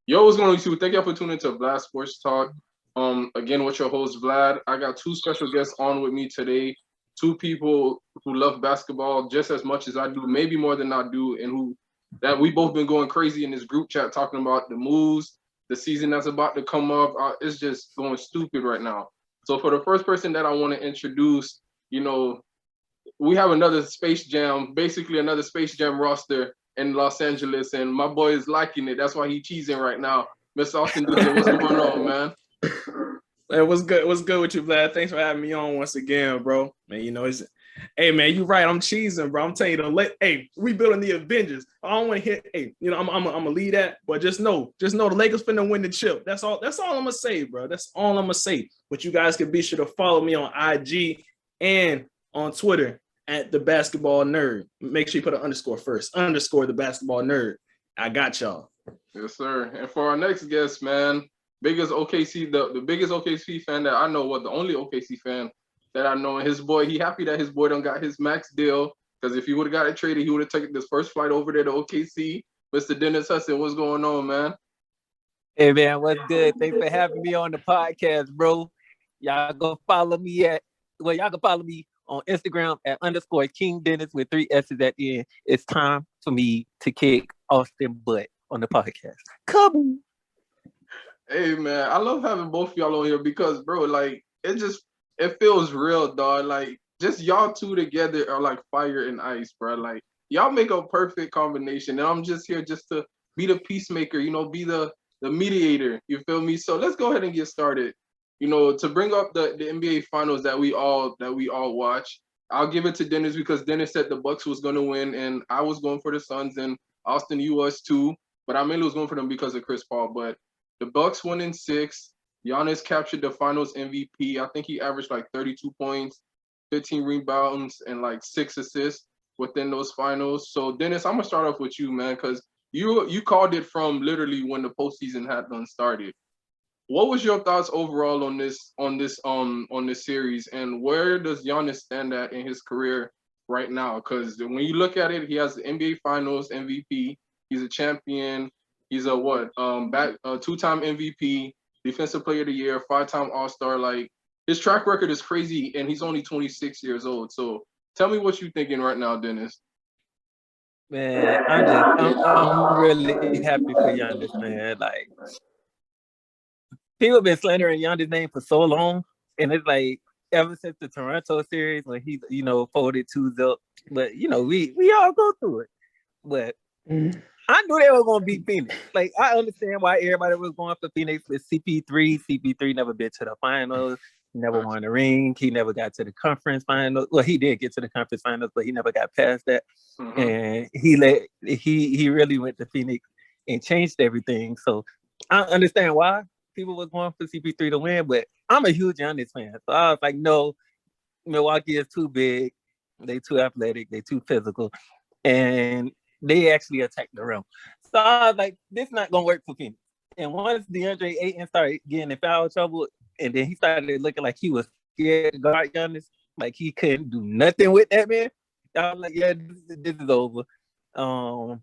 Yo, what's going on, YouTube? Thank you for tuning into Vlad Sports Talk. Again, with your host Vlad. I got two special guests on with me today. Two people who love basketball just as much as I do, maybe more than I do, and who that we both been going crazy in this group chat talking about the moves, the season that's about to come up. It's just going stupid right now. So for the first person that I want to introduce, we have another Space Jam, basically another Space Jam roster in Los Angeles, and my boy is liking it. That's why he's cheesing right now. Mr. Austin DJ, what's going on, man? Hey, what's good? What's good with you, Vlad? Thanks for having me on once again, bro. Man, hey, man, you're right. I'm cheesing, bro. I'm telling you, we building the Avengers. I don't want to hit. Hey, I'm gonna lead that, but just know the Lakers finna win the chip. That's all I'm gonna say, bro. That's all I'm gonna say. But you guys can be sure to follow me on IG and on Twitter at the Basketball Nerd. Make sure you put an underscore first. Underscore the Basketball Nerd. I got y'all. Yes, sir. And for our next guest, man, biggest OKC, the biggest OKC fan that I know, the only OKC fan that I know, and his boy, he happy that his boy done got his max deal, because if he would have got it traded, he would have taken this first flight over there to OKC. Mr. Dennis Hudson, what's going on, man? Hey, man, what's good? Thanks for having me on the podcast, bro. Y'all can follow me on Instagram at _King Dennis with 3 S's at the end. It's time for me to kick Austin butt on the podcast. Come. Hey, man, I love having both of y'all on here because, bro, like, it feels real, dog. Like, just y'all two together are like fire and ice, bro. Like, y'all make a perfect combination. And I'm just here just to be the peacemaker, be the mediator. You feel me? So let's go ahead and get started. To bring up the NBA Finals that we all watch. I'll give it to Dennis because Dennis said the Bucks was going to win, and I was going for the Suns, and Austin, you was too. But I mainly was going for them because of Chris Paul. But the Bucks won in 6. Giannis captured the Finals MVP. I think he averaged like 32 points, 15 rebounds, and like 6 assists within those finals. So Dennis, I'm gonna start off with you, man, because you called it from literally when the postseason had done started. What was your thoughts overall on this series, and where does Giannis stand at in his career right now? Because when you look at it, he has the NBA Finals MVP. He's a champion. He's a two-time MVP, Defensive Player of the Year, 5-time All-Star. Like, his track record is crazy, and he's only 26 years old. So tell me what you're thinking right now, Dennis. Man, I'm really happy for Giannis, man. Like, people have been slandering Giannis' name for so long, and it's like ever since the Toronto series when he, folded 2-0. But we all go through it. But I knew they were going to beat Phoenix. Like, I understand why everybody was going for Phoenix with CP3. CP3 never been to the finals. He never won a ring. He never got to the conference finals. Well, he did get to the conference finals, but he never got past that. Mm-hmm. And he really went to Phoenix and changed everything. So I understand why people was going for CP3 to win, but I'm a huge Giannis fan. So I was like, no, Milwaukee is too big. They too athletic. They too physical. And they actually attacked the rim. So I was like, this not going to work for Phoenix. And once DeAndre Ayton started getting in foul trouble, and then he started looking like he was scared to guard Giannis, like he couldn't do nothing with that man, I was like, yeah, this is over. I'm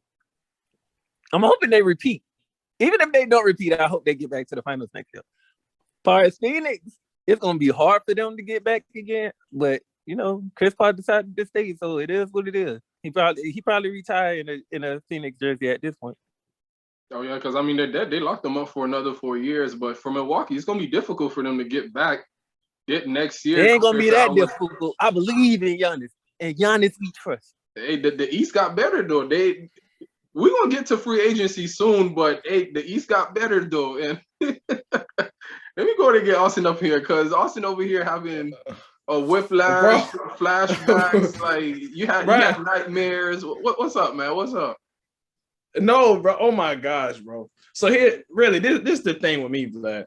hoping they repeat. Even if they don't repeat, I hope they get back to the finals next year. As far as Phoenix, it's going to be hard for them to get back again. But, Chris Paul decided to stay, so it is what it is. He probably retired in a Phoenix jersey at this point. Oh, yeah, because, they locked them up for another 4 years. But for Milwaukee, it's going to be difficult for them to get back next year. It ain't going to be that difficult. I believe in Giannis. And Giannis we trust. Hey, the East got better, though. We're going to get to free agency soon, but, hey, the East got better, though. And let me go ahead and get Austin up here, because Austin over here having a whiplash, flashbacks. Like, you had nightmares. What's up, man? What's up? No, bro. Oh, my gosh, bro. So here, really, this is the thing with me, Vlad.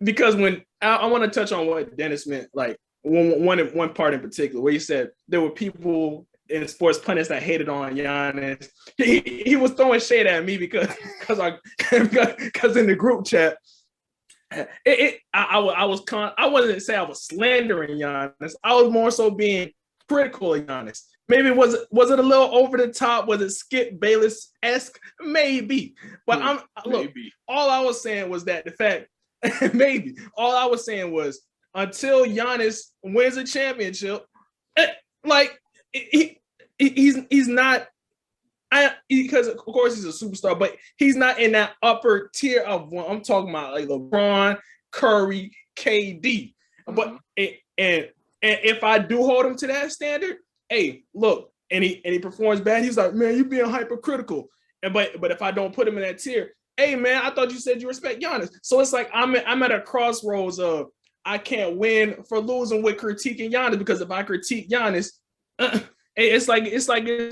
Because when I want to touch on what Dennis meant, like, one part in particular, where he said there were people in sports pundits that hated on Giannis. He was throwing shade at me because in the group chat, I wasn't say I was slandering Giannis. I was more so being critical of Giannis maybe was it a little over the top? Was it Skip Bayless-esque? Maybe. But look, all I was saying was that the fact, maybe. All I was saying was until Giannis wins a championship, like he's not. Because of course he's a superstar, but he's not in that upper tier of one. I'm talking about like LeBron, Curry, KD. But and if I do hold him to that standard, hey, look, and he performs bad, he's like, man, you being hypercritical. And but if I don't put him in that tier, hey man, I thought you said you respect Giannis. So it's like I'm at a crossroads of I can't win for losing with critiquing Giannis, because if I critique Giannis, it's like it's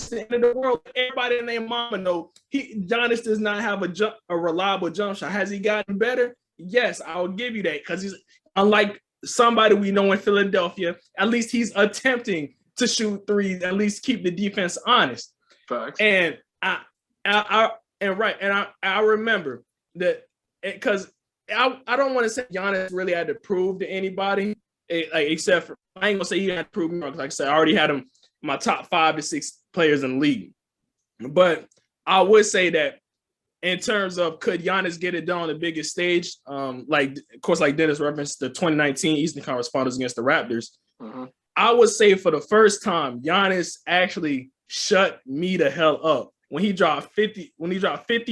the end of the world. Everybody and their mama know Giannis does not have a reliable jump shot. Has he gotten better? Yes, I'll give you that, because he's unlike somebody we know in Philadelphia. At least he's attempting to shoot threes. At least keep the defense honest. Facts. And I remember that because I don't want to say Giannis really had to prove to anybody, except for I ain't gonna say he had to prove me wrong. Like I said, I already had him my top 5 to 6 players in the league. But I would say that in terms of could Giannis get it done on the biggest stage, like of course, like Dennis referenced the 2019 Eastern Conference Finals against the Raptors. I would say for the first time, Giannis actually shut me the hell up when he dropped 50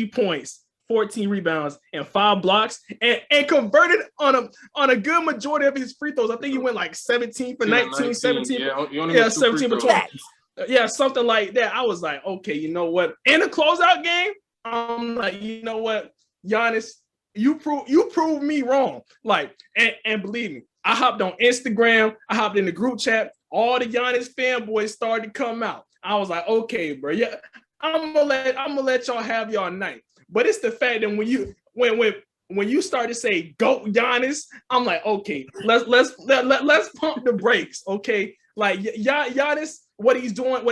points, 14 rebounds, and 5 blocks, and converted on a good majority of his free throws. I think he went like 17 for 19, 17. Yeah, 17 for 20. Yeah, something like that. I was like, okay, you know what? In a closeout game, I'm like, you know what, Giannis, you prove me wrong. Like, and believe me, I hopped on Instagram, I hopped in the group chat, all the Giannis fanboys started to come out. I was like, okay, bro, yeah, I'm gonna let y'all have y'all night. But it's the fact that when you start to say go Giannis, I'm like, okay, let's pump the brakes, okay? Like Giannis, what he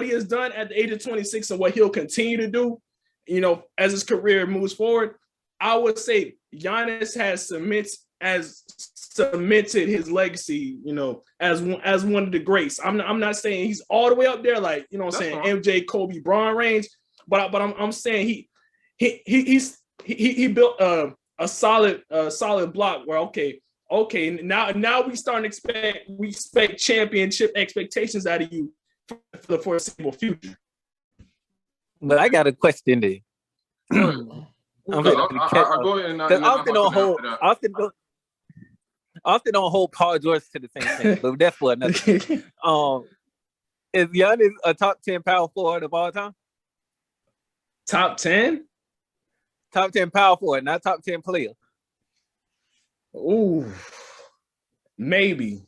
has done at the age of 26 and what he'll continue to do, you know, as his career moves forward, I would say Giannis has cemented his legacy, you know, as one of the greats. I'm not saying he's all the way up there, like, you know what I'm saying, MJ, Kobe, Bron range, but I'm saying he built a solid block where okay now we expect championship expectations out of you for the foreseeable future. But I got a question there. I'll go ahead and often don't hold Paul George to the same thing, but that's for another. Is Giannis a top 10 power forward of all time? Top 10? Top 10 power forward, not top 10 player. Ooh, maybe.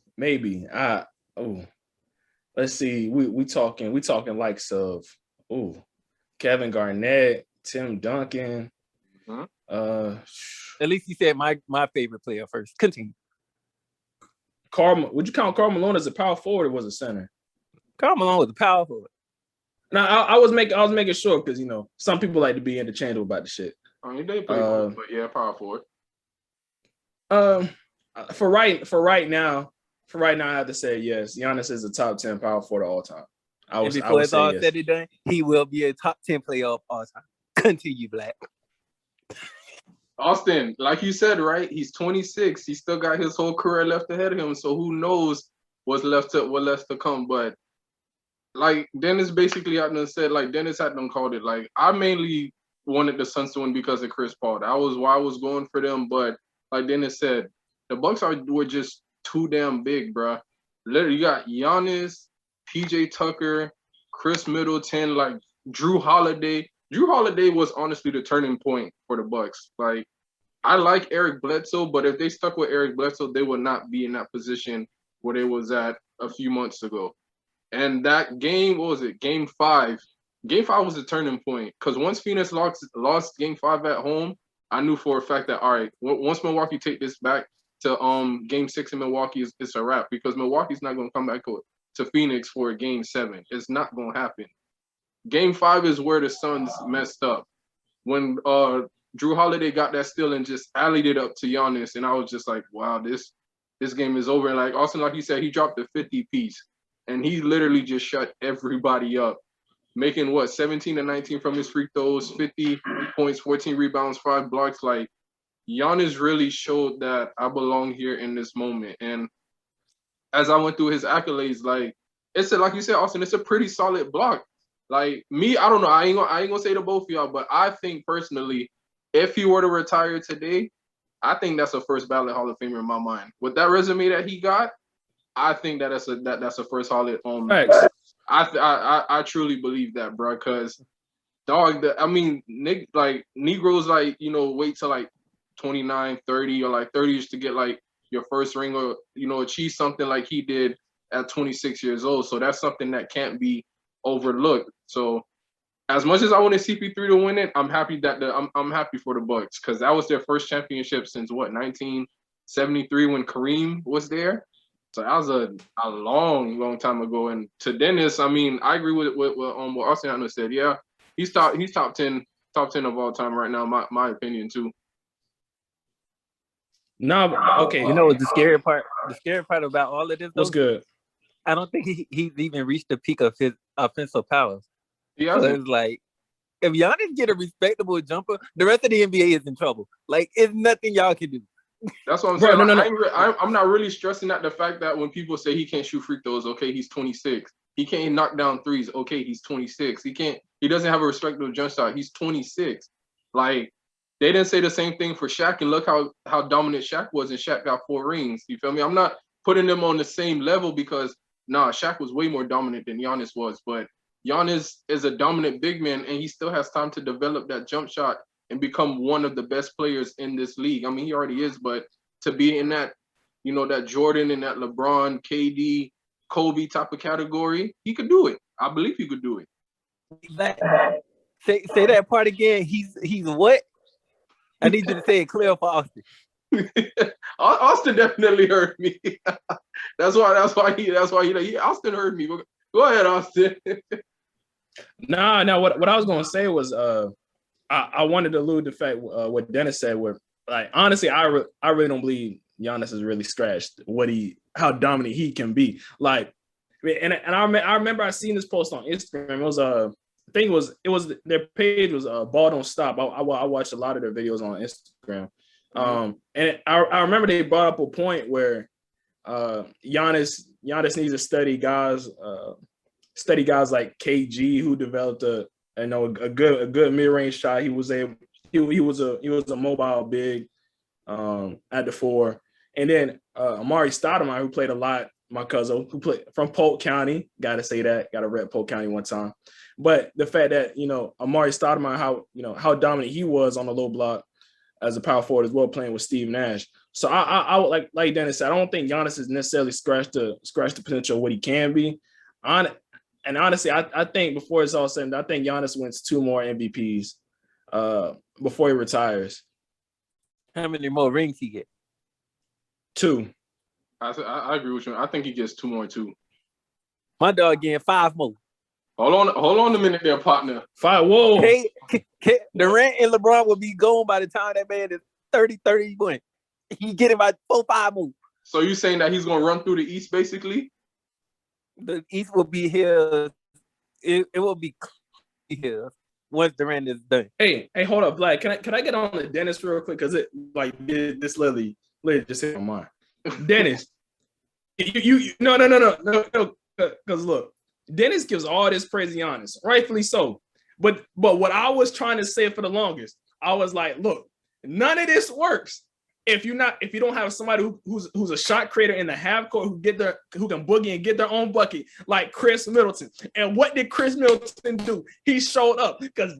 Let's see. We talking likes of Kevin Garnett, Tim Duncan. At least you said my favorite player first. Continue. Would you count Karl Malone as a power forward or was it center? Karl Malone was a power forward. Now I was making sure because, you know, some people like to be interchangeable about the shit. I mean, they play both, but yeah, power forward. For right now, I have to say yes. Giannis is a top 10 power forward of all time. Before it's all said and done, he will be a top 10 player of all time. Continue, Black. Austin, like you said, right? He's 26. He still got his whole career left ahead of him. So who knows what's left to come? But like Dennis basically had done said, like Dennis had done called it. Like I mainly wanted the Suns to win because of Chris Paul. That was why I was going for them. But like Dennis said, the Bucks were just too damn big, bro. Literally, you got Giannis, PJ Tucker, Chris Middleton, like Drew Holiday. Drew Holiday was honestly the turning point for the Bucks. Like, I like Eric Bledsoe, but if they stuck with Eric Bledsoe, they would not be in that position where they was at a few months ago. And that game, what was it? Game 5. Game 5 was the turning point because once Phoenix lost Game 5 at home, I knew for a fact that all right, once Milwaukee take this back to Game 6 in Milwaukee, it's a wrap because Milwaukee's not going to come back to Phoenix for a Game 7. It's not going to happen. Game 5 is where the Suns messed up. When Drew Holiday got that steal and just allied it up to Giannis, and I was just like, wow, this game is over. And like Austin, like you said, he dropped the 50 piece. and he literally just shut everybody up, making 17 and 19 from his free throws, 50 points, 14 rebounds, 5 blocks. Like Giannis really showed that I belong here in this moment. And as I went through his accolades, like like you said, Austin, it's a pretty solid block. Like me, I don't know. I ain't gonna say to both of y'all, but I think personally, if he were to retire today, I think that's a first ballot Hall of Famer in my mind. With that resume that he got, I think that's a first Hall of Facts. I truly believe that, bro. Because dog, Nick, like Negroes, like wait till like 29, 30, or like 30s to get like your first ring, or achieve something like he did at 26 years old. So that's something that can't be overlooked. So as much as I want CP3 to win it, I'm happy that I'm happy for the Bucks, because that was their first championship since 1973 when Kareem was there. So that was a long time ago. And to Dennis, I mean, I agree with what Austin said. Yeah, he's top 10 of all time right now. My opinion too. No, okay. You know what the scary part? The scary part about all of this, What's good? I don't think he's even reached the peak of his offensive powers. Yeah, so it's like, if Giannis get a respectable jumper, the rest of the NBA is in trouble. Like, it's nothing y'all can do. That's what I'm saying. I'm not really stressing at the fact that when people say he can't shoot free throws, okay, he's 26. He can't knock down threes, okay, he's 26. He doesn't have a respectable jump shot. He's 26. Like, they didn't say the same thing for Shaq, and look how dominant Shaq was, and Shaq got 4 rings. You feel me? I'm not putting them on the same level because, Shaq was way more dominant than Giannis was, but Giannis is a dominant big man, and he still has time to develop that jump shot and become one of the best players in this league. I mean, he already is, but to be in that, that Jordan and that LeBron, KD, Kobe type of category, he could do it. I believe he could do it. Say that part again. He's what? I need you to say it clear for Austin. Austin definitely heard me. That's why Austin heard me. Go ahead, Austin. No. What I was gonna say was I wanted to allude to the fact what Dennis said, where like honestly I really don't believe Giannis has really scratched how dominant he can be. Like, and I remember I seen this post on Instagram. It was it was their page was Ball Don't Stop. I watched a lot of their videos on Instagram. And I remember they brought up a point where Giannis needs to study guys like KG, who developed a good mid-range shot. He was a mobile big at the 4. And then Amari Stoudemire, who played a lot, my cousin, who played from Polk County, gotta say that, gotta rep Polk County one time. But the fact that Amari Stoudemire, how dominant he was on the low block as a power forward as well, playing with Steve Nash. So I would like Dennis said, I don't think Giannis has necessarily scratched the potential of what he can be. And honestly, I think before it's all said and done, I think Giannis wins 2 more MVPs before he retires. How many more rings he get? 2. I agree with you. I think he gets 2 more too. My dog getting 5 more. Hold on a minute there, partner. 5. Whoa. Durant and LeBron will be gone by the time that man is 31. He getting about 4-5 more. So you saying that he's gonna run through the East basically? The East will be here. It will be here once Durant is done. Hey, hold up, Black. Can I get on to Dennis real quick? Because it this literally just hit my mind. Dennis, no. Because look, Dennis gives all this praise to Giannis, rightfully so. But what I was trying to say for the longest, I was like, look, none of this works if you don't have somebody who's a shot creator in the half court who can boogie and get their own bucket like Chris Middleton. And what did Chris Middleton do? He showed up because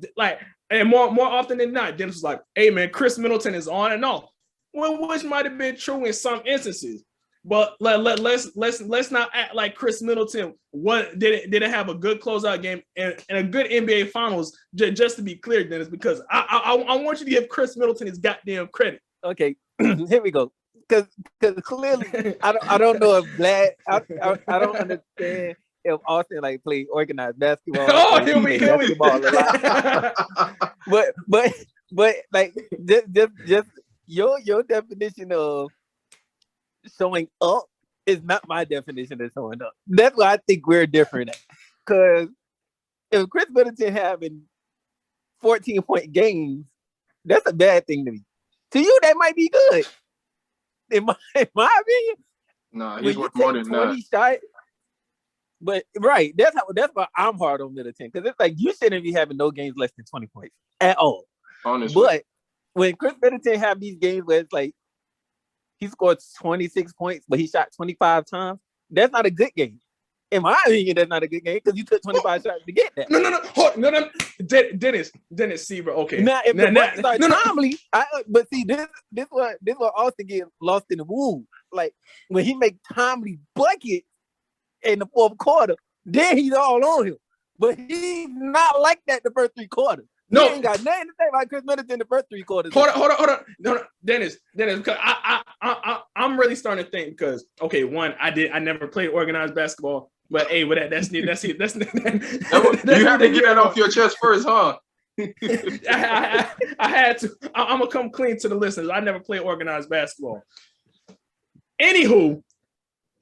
and more often than not, Dennis was like, hey man, Chris Middleton is on and off. Well, which might have been true in some instances. But let's not act like Chris Middleton didn't have a good closeout game and a good NBA Finals. Just to be clear, Dennis, because I want you to give Chris Middleton his goddamn credit. Okay, here we go. Because clearly I don't know if Vlad I don't understand if Austin played organized basketball. Oh, here we go. But just your definition of showing up is not my definition of showing up. That's why I think we're different at. Because if Chris Middleton having 14-point games, that's a bad thing to me. To you, that might be good. In my opinion. Nah, he's worth more than that. Shots, but right, that's why I'm hard on Middleton. Because it's like you shouldn't be having no games less than 20 points at all. Honestly. But when Chris Middleton have these games where it's like he scored 26 points, but he shot 25 times, that's not a good game. In my opinion, that's not a good game because you took 25 shots to get that. No. Dennis, see, bro. Okay. Now, if the Bucks start timely, but see, this what Austin get lost in the wood. Like when he make timely buckets in the fourth quarter, then he's all on him. But he's not like that the first three quarters. No, he ain't got nothing to say about Chris Middleton in the first three quarters. Hold on. No, Dennis, because I'm really starting to think because one, I never played organized basketball, but hey, with that's it. You have to get that off your chest first, huh? I had to. I'm gonna come clean to the listeners. I never played organized basketball. Anywho,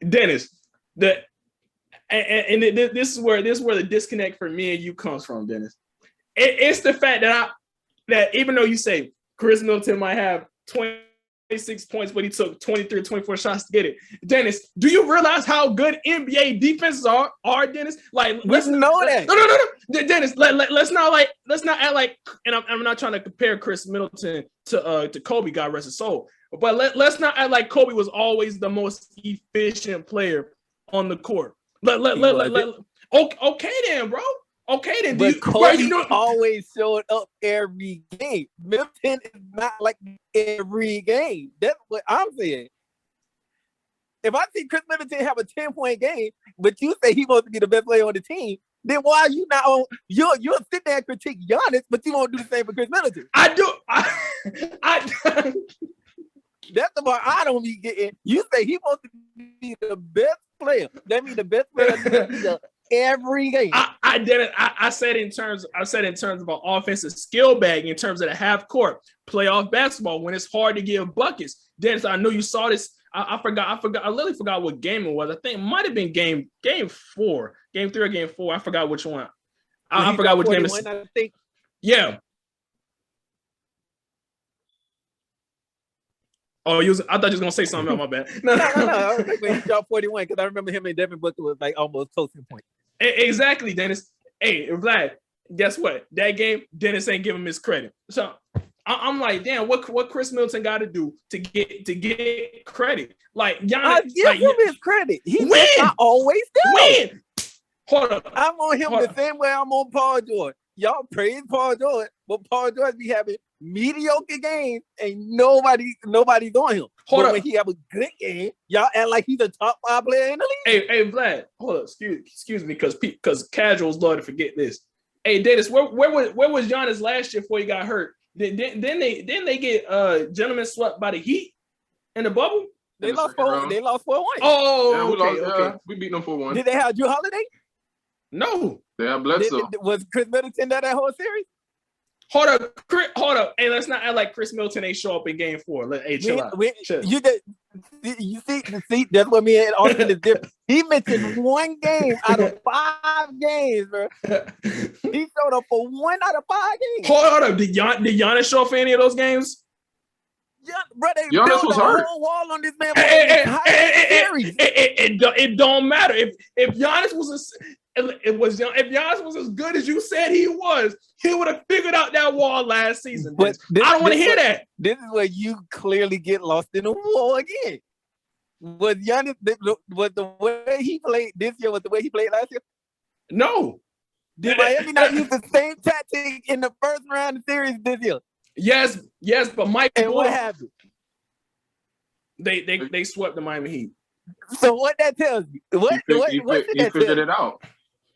Dennis, this is where the disconnect for me and you comes from, Dennis. It's the fact that even though you say Chris Middleton might have 26 points, but he took 23 or 24 shots to get it. Dennis, do you realize how good NBA defenses are, Dennis? Like, let's know that. No. Dennis, let's not act like, and I'm not trying to compare Chris Middleton to Kobe, God rest his soul. But let's not act like Kobe was always the most efficient player on the court. Okay then, bro. Okay, then. But Kobe always showed up every game. Middleton is not like every game. That's what I'm saying. If I see Chris Middleton have a 10-point game, but you say he wants to be the best player on the team, then why are you not on? You'll sit there and critique Giannis, but you won't do the same for Chris Middleton. I do. That's the part I don't be getting. You say he wants to be the best player. That means the best player every game. I did it. I said in terms of an offensive skill bag, in terms of the half court playoff basketball when it's hard to give buckets. Dennis, I know you saw this. I forgot. I literally forgot what game it was. I think it might have been game 4, game 3 or game 4. I forgot which one. I forgot which game. I think. Yeah. Oh, I thought you was gonna say something about my bad. No. I was like when he dropped 41 because I remember him and Devin Booker was like almost close in point. Exactly, Dennis. Hey, Vlad, guess what? That game, Dennis ain't giving him his credit. So I'm like, damn, what Chris Middleton got to do to get credit? Like, Giannis, give him his credit. He win. I always do. Win. Hold up. I'm on him the same way I'm on Paul George. Y'all praise Paul George, but Paul George be having mediocre games and nobody's on him. When he have a good game, y'all act like he's a top 5 player in the league. Hey, Vlad, hold up. Excuse me, because casuals love to forget this. Hey, Dennis, where was Giannis last year before he got hurt? Then they get gentlemen swept by the Heat in the bubble. They lost 4-1. Oh, yeah, okay. We beat them 4-1. Did they have Drew Holiday? No. They have Bledsoe. Was Chris Middleton that whole series? Hold up. Hey, let's not act like Chris Middleton ain't show up in game 4. Hey, chill out. You see, that's what me and Austin is different. He mentioned one game out of 5 games, bro. He showed up for 1 out of 5 games. Hold up. Did Giannis show up for any of those games? Yeah, bro, they built a whole wall on this man for series. It don't matter. If Giannis was if Giannis was as good as you said he was, he would have figured out that wall last season. But I don't want to hear that. This is where you clearly get lost in the wall again. Was Giannis was the way he played this year was the way he played last year? No. Did Miami not use the same tactic in the first round of the series this year? Yes, but Mike. And what happened? They swept the Miami Heat. So what that tells you? He figured it out.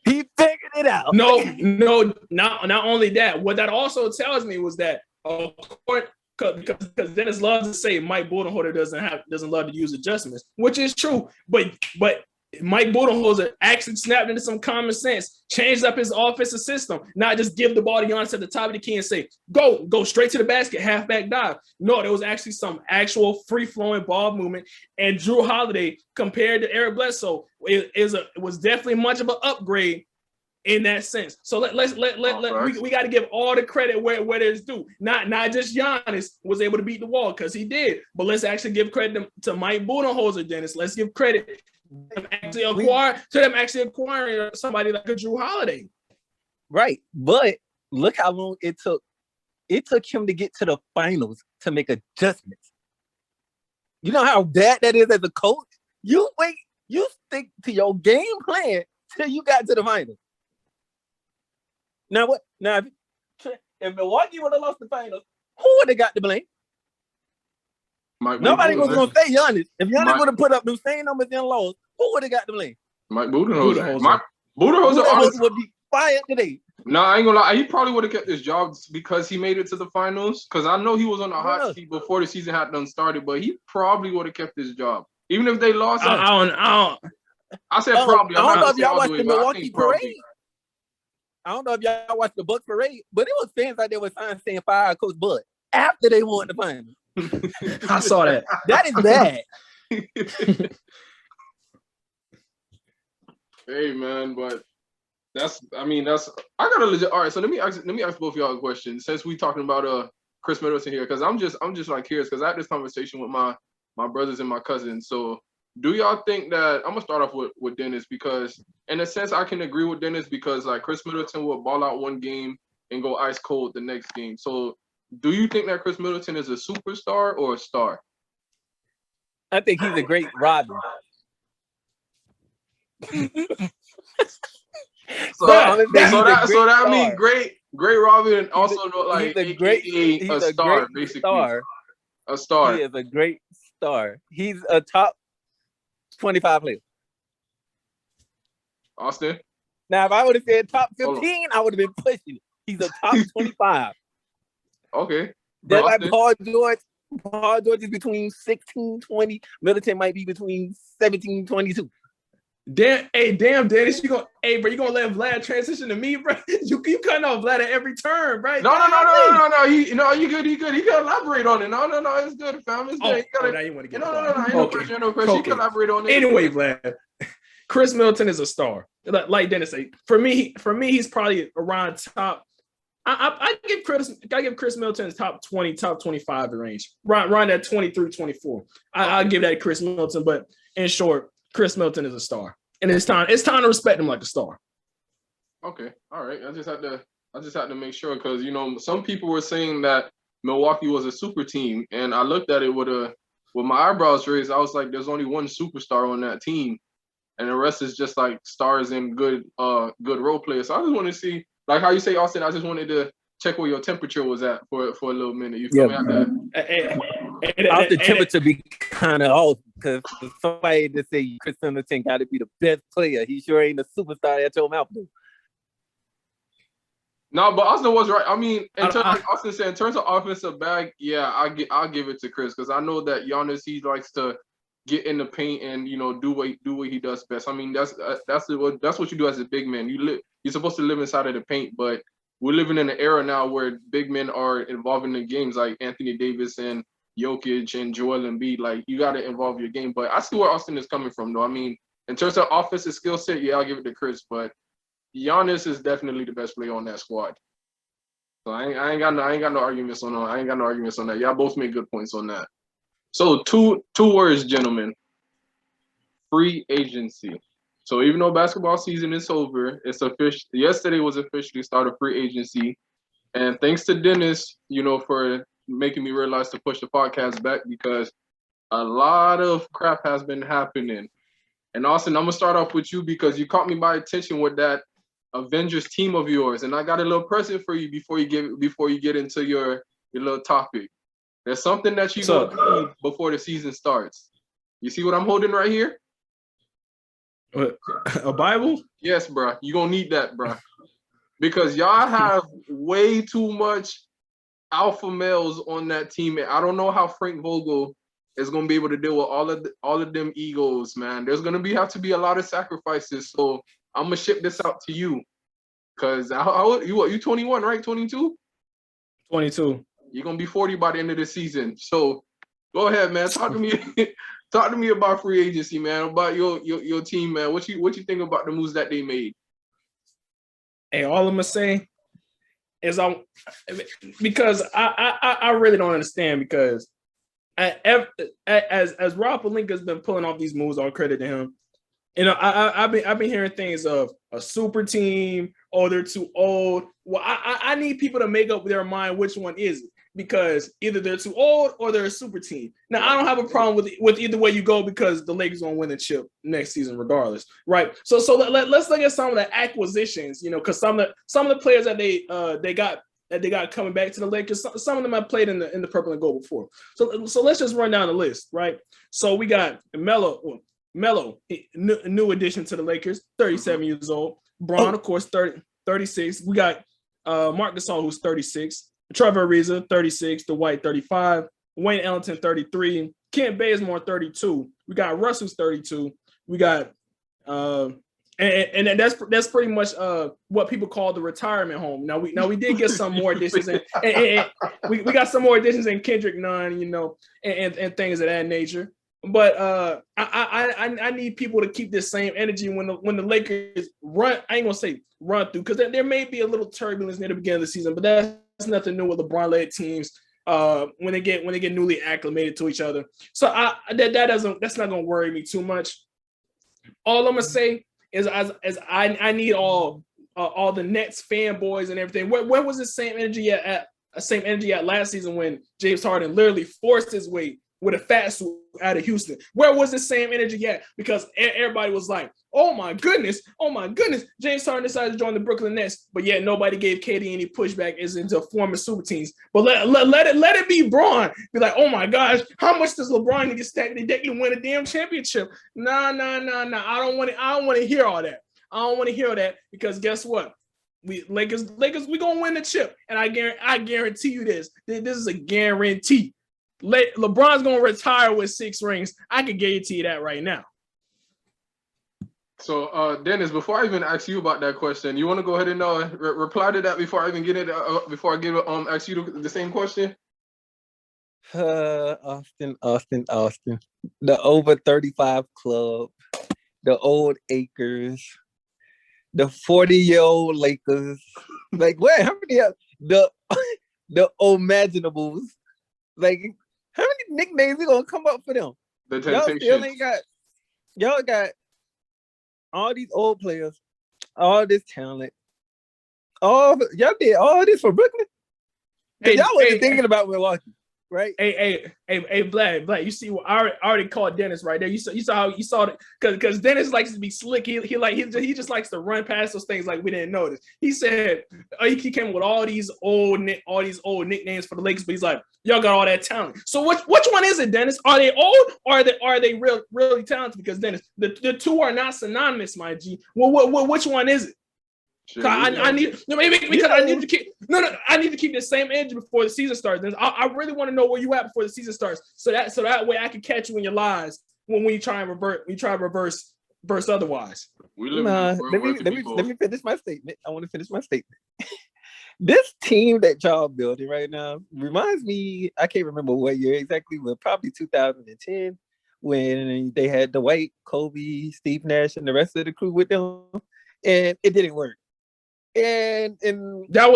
He figured it out. No, not only that. What that also tells me was that because Dennis loves to say Mike Budenholzer doesn't love to use adjustments, which is true. But Mike Budenholzer actually snapped into some common sense, changed up his offensive system, not just give the ball to Giannis at the top of the key and say, go straight to the basket, halfback dive. No, there was actually some actual free-flowing ball movement. And Drew Holiday, compared to Eric Bledsoe, it was definitely much of an upgrade in that sense. So we got to give all the credit where it's due. Not just Giannis was able to beat the wall, because he did, but let's actually give credit to Mike Budenholzer, Dennis. Let's give credit to them actually acquiring somebody like a Drew Holiday. Right. But look how long it took. It took him to get to the finals to make adjustments. You know how bad that is as a coach? You stick to your game plan till you got to the finals. Now what? Now if Milwaukee would have lost the finals, who would have got the blame? Nobody was gonna say Giannis. If Giannis would have put up the same numbers and lost, who would have got the blame? Mike Budenholzer. Mike Budenholzer would be fired today. No, I ain't gonna lie. He probably would have kept his job because he made it to the finals. Because I know he was on the hot seat before the season had done started, but he probably would have kept his job even if they lost. I said probably. I don't know if y'all watched the Milwaukee parade. I don't know if y'all watched the Bucks parade, but it was fans out there with signs saying "Fire Coach Bud" after they won the finals. I saw that. That is bad. Hey man, but I gotta legit. All right, so let me ask both of y'all a question. Since we talking about Chris Middleton here, because I'm just like curious, because I had this conversation with my brothers and my cousins. So do y'all think that I'm gonna start off with Dennis, because in a sense I can agree with Dennis, because like Chris Middleton will ball out one game and go ice cold the next game. So do you think that Chris Middleton is a superstar or a star? I think he's a great Robin. So that means great Robin, also like he's a star, basically. A star. He is a great star. He's a top 25 player. Austin? Now, if I would have said top 15, I would have been pushing it. He's a top 25. Okay. That's like Paul George. Paul George is between 16, 20. Middleton might be between 17, 22. Damn, Dennis, you gonna let Vlad transition to me, bro? You cutting off Vlad at every turn, right? No. You good. You gotta elaborate on it. No, it's good, fam. It's good. Now you want to get no pressure. You can elaborate on it. Anyway, Vlad, Chris Middleton is a star. Like Dennis said, for me, he's probably around top. I give Chris Middleton's top 20, top 25 range, around that 23, 24. I'll give that to Chris Middleton, but in short, Chris Middleton is a star, and it's time to respect him like a star. Okay, all right. I just had to make sure, because some people were saying that Milwaukee was a super team, and I looked at it with my eyebrows raised. I was like, there's only one superstar on that team, and the rest is just like stars and good role players. So I just want to see, like how you say, Austin. I just wanted to check where your temperature was at for a little minute. You feel me? Off the temperature be kind of off, because somebody to say Chris Middleton got to be the best player. He sure ain't a superstar at your mouth. No, but Austin was right. I mean, Austin said, in terms of offensive bag, yeah, I'll give it to Chris, because I know that Giannis, he likes to get in the paint and do what he does best. I mean, that's what you do as a big man. You're supposed to live inside of the paint, but we're living in an era now where big men are involved in the games, like Anthony Davis and Jokic and Joel Embiid. Like, you got to involve your game. But I see where Austin is coming from, though. I mean, in terms of offensive skill set, yeah, I'll give it to Chris. But Giannis is definitely the best player on that squad. So I ain't got no arguments on that. I ain't got no arguments on that. Y'all both made good points on that. So two words, gentlemen. Free agency. So even though basketball season is over, it's official. Yesterday was officially start of free agency. And thanks to Dennis, for making me realize to push the podcast back, because a lot of crap has been happening. And Austin, I'm gonna start off with you, because you caught me by attention with that Avengers team of yours, and I got a little present for you before you get into your little topic. There's something that you gonna need before the season starts. You see what I'm holding right here? A Bible? Yes, bro. You gonna need that, bro, because y'all have way too much alpha males on that team. I don't know how Frank Vogel is gonna be able to deal with all of them egos, man. There's gonna have to be a lot of sacrifices. So I'm gonna ship this out to you, cause how you 21, right? 22. 22. You're gonna be 40 by the end of the season. So go ahead, man. Talk to me. Talk to me about free agency, man. About your team, man. What you think about the moves that they made? Hey, all I'm gonna say is because I really don't understand, because as Rob Pelinka's been pulling off these moves, all credit to him. You know, I've been hearing things of a super team. Oh, they're too old. Well, I need people to make up their mind which one is it, because either they're too old or they're a super team. Now, I don't have a problem with either way you go, because the Lakers gonna win the chip next season regardless, right? So let's look at some of the acquisitions. You know, because some of the players that they got coming back to the Lakers, some of them have played in the purple and gold before. So let's just run down the list, right? So we got Melo, new addition to the Lakers, 37 years old. Braun, of course, 36. We got Marc Gasol, who's 36. Trevor Ariza, 36. Dwight, 35. Wayne Ellington, 33. Kent Bazemore, 32. We got Russ, who's 32. We got and that's pretty much what people call the retirement home. Now we did get some more additions, and we got some more additions in Kendrick Nunn, you know, and things of that nature. But I need people to keep this same energy when the Lakers run. I ain't gonna say run through, because there may be a little turbulence near the beginning of the season, but that's nothing new with LeBron-led teams. When they get newly acclimated to each other, so that's not gonna worry me too much. All I'm gonna say is I need all the Nets fanboys and everything. Where was the same energy at last season when James Harden literally forced his way with a fat suit out of Houston? Where was the same energy at? Because everybody was like, oh my goodness, James Harden decided to join the Brooklyn Nets, but yet nobody gave KD any pushback as into former super teams. But let it be Braun. Be like, oh my gosh, how much does LeBron need to stack the deck to win a damn championship? Nah. I don't want to hear all that. I don't want to hear that, because guess what? Lakers, we gonna win the chip, and I guarantee you this. This is a guarantee. LeBron's gonna retire with 6 rings. I can guarantee you that right now. So, Dennis, before I even ask you about that question, you want to go ahead and reply to that before I even get it? Before I ask you the same question. Austin. The over 35 club, the old acres, the 40-year-old Lakers. Like, what? How many the imaginables? Like, how many nicknames are gonna come up for them? The Temptations. Y'all got all these old players, all this talent. Y'all did all this for Brooklyn. Y'all wasn't thinking about Milwaukee, right? Hey, Black. You see, I already called Dennis right there. You saw it, because Dennis likes to be slick. He just likes to run past those things like we didn't notice. He said he came with all these old nicknames for the Lakers, but he's like, y'all got all that talent. So which one is it, Dennis? Are they old, or are they really talented? Because Dennis, the two are not synonymous, my G. Well, which one is it? Sure, I need to keep the same energy before the season starts. I really want to know where you at before the season starts, so that way I can catch you in your lies when you try and reverse otherwise. Let me finish my statement. I want to finish my statement. This team that y'all building right now reminds me, I can't remember what year exactly, but probably 2010, when they had Dwight, Kobe, Steve Nash, and the rest of the crew with them, and it didn't work. And that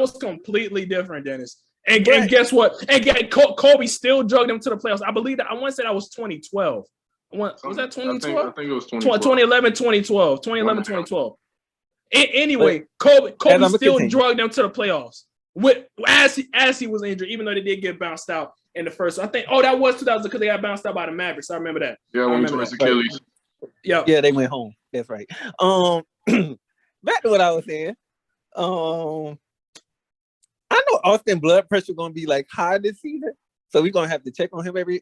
was completely different, Dennis. And guess what? And Kobe still drugged them to the playoffs. I believe that. I want to say that was 2012. Was that 2012? I think it was 2012. 2011, 2012. 2012. Anyway, Kobe still drugged them to the playoffs as he was injured, even though they did get bounced out in the first. So I think that was 2000, because they got bounced out by the Mavericks. I remember that. Yeah, when towards Achilles. Yeah, they went home. That's right. Back to what I was saying. I know Austin blood pressure gonna be like high this season, so we're gonna have to check on him every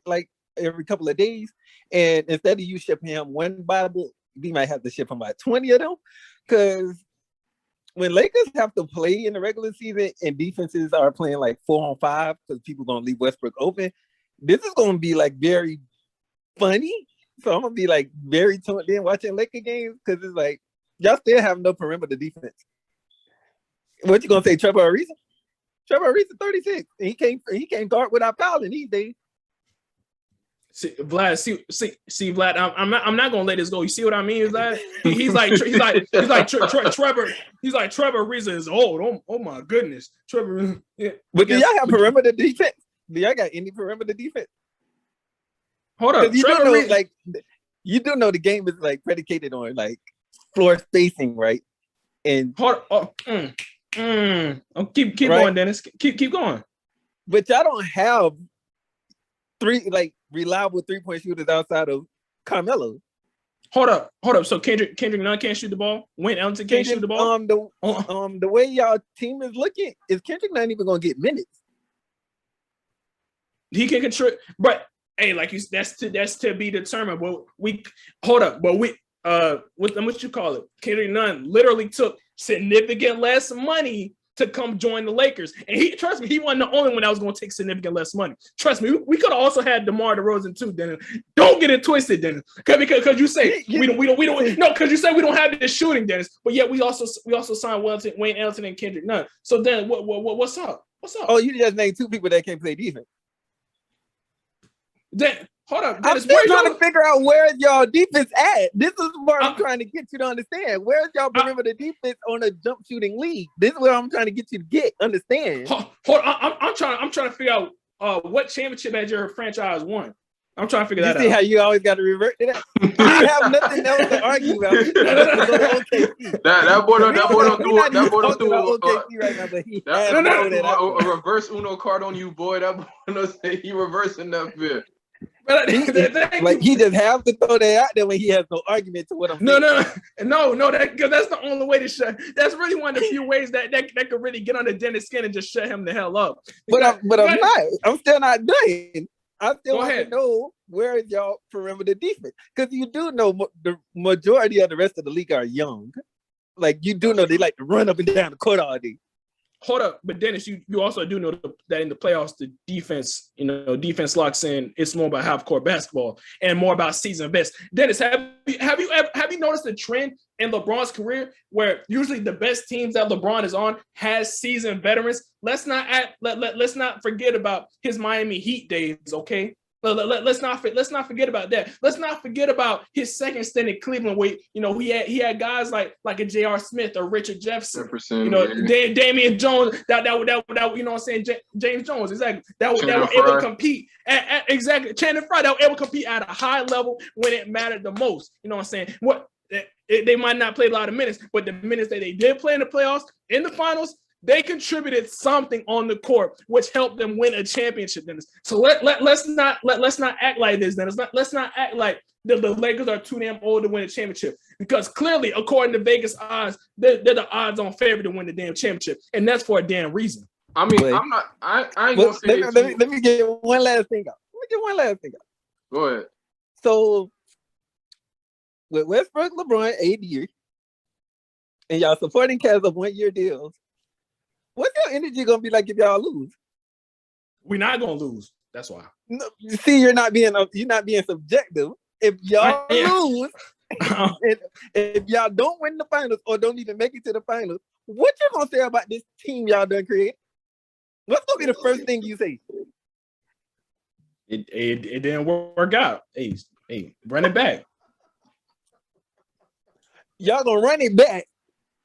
couple of days. And instead of you shipping him one Bible, we might have to ship him about 20 of them. Because when Lakers have to play in the regular season and defenses are playing like 4-on-5 because people gonna leave Westbrook open, this is gonna be like very funny. So I'm gonna be like very tuned in watching Laker games because it's like y'all still have no perimeter defense. What you gonna say, Trevor Ariza? Trevor Ariza 36. He can't guard without fouling these days. See, Vlad, see, Vlad. I'm not gonna let this go. You see what I mean, Vlad? He's like Trevor. He's like Trevor Ariza is old. Oh my goodness, Trevor. Yeah. But do y'all have perimeter defense? Do y'all got any perimeter defense? Hold up, you Trevor do know, Ariza. like you do know the game is like predicated on like floor spacing, right? And hold up. Oh, keep right? Going, Dennis. Keep going. But y'all don't have reliable 3-point shooters outside of Carmelo. Hold up. So Kendrick Nunn can't shoot the ball. Wayne Ellington can't shoot the ball. The way y'all team is looking, is Kendrick not even gonna get minutes? He can control, but hey, like you, that's to be determined. But what you call it? Kendrick Nunn literally took significant less money to come join the Lakers. And trust me, he wasn't the only one that was going to take significant less money. Trust me, we could have also had DeMar DeRozan too, Dennis. Don't get it twisted, Dennis. Because you say we don't no, because you say we don't have this shooting, Dennis. But yet we also signed Wayne Ellington and Kendrick Nunn. So then what's up? What's up? Oh, you just named 2 people that can't play defense. Hold up, Dennis, I'm still trying to figure out where y'all defense at. This is what I'm trying to get you to understand. Where's y'all perimeter defense on a jump shooting league? This is what I'm trying to get you to understand. Hold on, I'm trying to figure out what championship has your franchise won. I'm trying to figure that out. You see how you always got to revert to that? You have nothing else to argue about. That boy don't do it. That boy don't do it. OKC right now, but he a reverse Uno card on you, boy. That boy don't say he reversing that bit. Like he just have to throw that out there when he has no argument to what I'm saying. No, that's the only way to shut. That's really one of the few ways that could really get under Dennis' skin and just shut him the hell up. But I'm not. I'm still not done. I still want to know where is y'all perimeter defense, because you do know the majority of the rest of the league are young. Like you do know they like to run up and down the court all day. Hold up, but Dennis, you also do know that in the playoffs, the defense locks in. It's more about half court basketball and more about season best. Dennis, have you noticed a trend in LeBron's career where usually the best teams that LeBron is on has seasoned veterans? Let's not forget about his Miami Heat days, okay? Let's not forget about that. Let's not forget about his second stint in Cleveland, where he had guys like a J.R. Smith or Richard Jefferson, Damian Jones, that you know what I'm saying, James Jones, exactly. That were able to compete at exactly Channing Frye, that were able to compete at a high level when it mattered the most. You know what I'm saying? They might not play a lot of minutes, but the minutes that they did play in the playoffs, in the finals, they contributed something on the court, which helped them win a championship. Dennis. So let's not act like this. Dennis. Let's not act like the Lakers are too damn old to win a championship, because clearly, according to Vegas odds, they're the odds-on favorite to win the damn championship, and that's for a damn reason. I mean, I'm not. I ain't gonna say. Let me get one last thing out. Go ahead. So with Westbrook, LeBron, 8 years, and y'all supporting Cavs of 1-year deals. What's your energy gonna be like if y'all lose? We're not gonna lose. That's why. No, see, you're not being subjective. If y'all lose, if y'all don't win the finals or don't even make it to the finals, what you gonna say about this team y'all done created? What's gonna be the first thing you say? It didn't work out. Hey, run it back. Y'all gonna run it back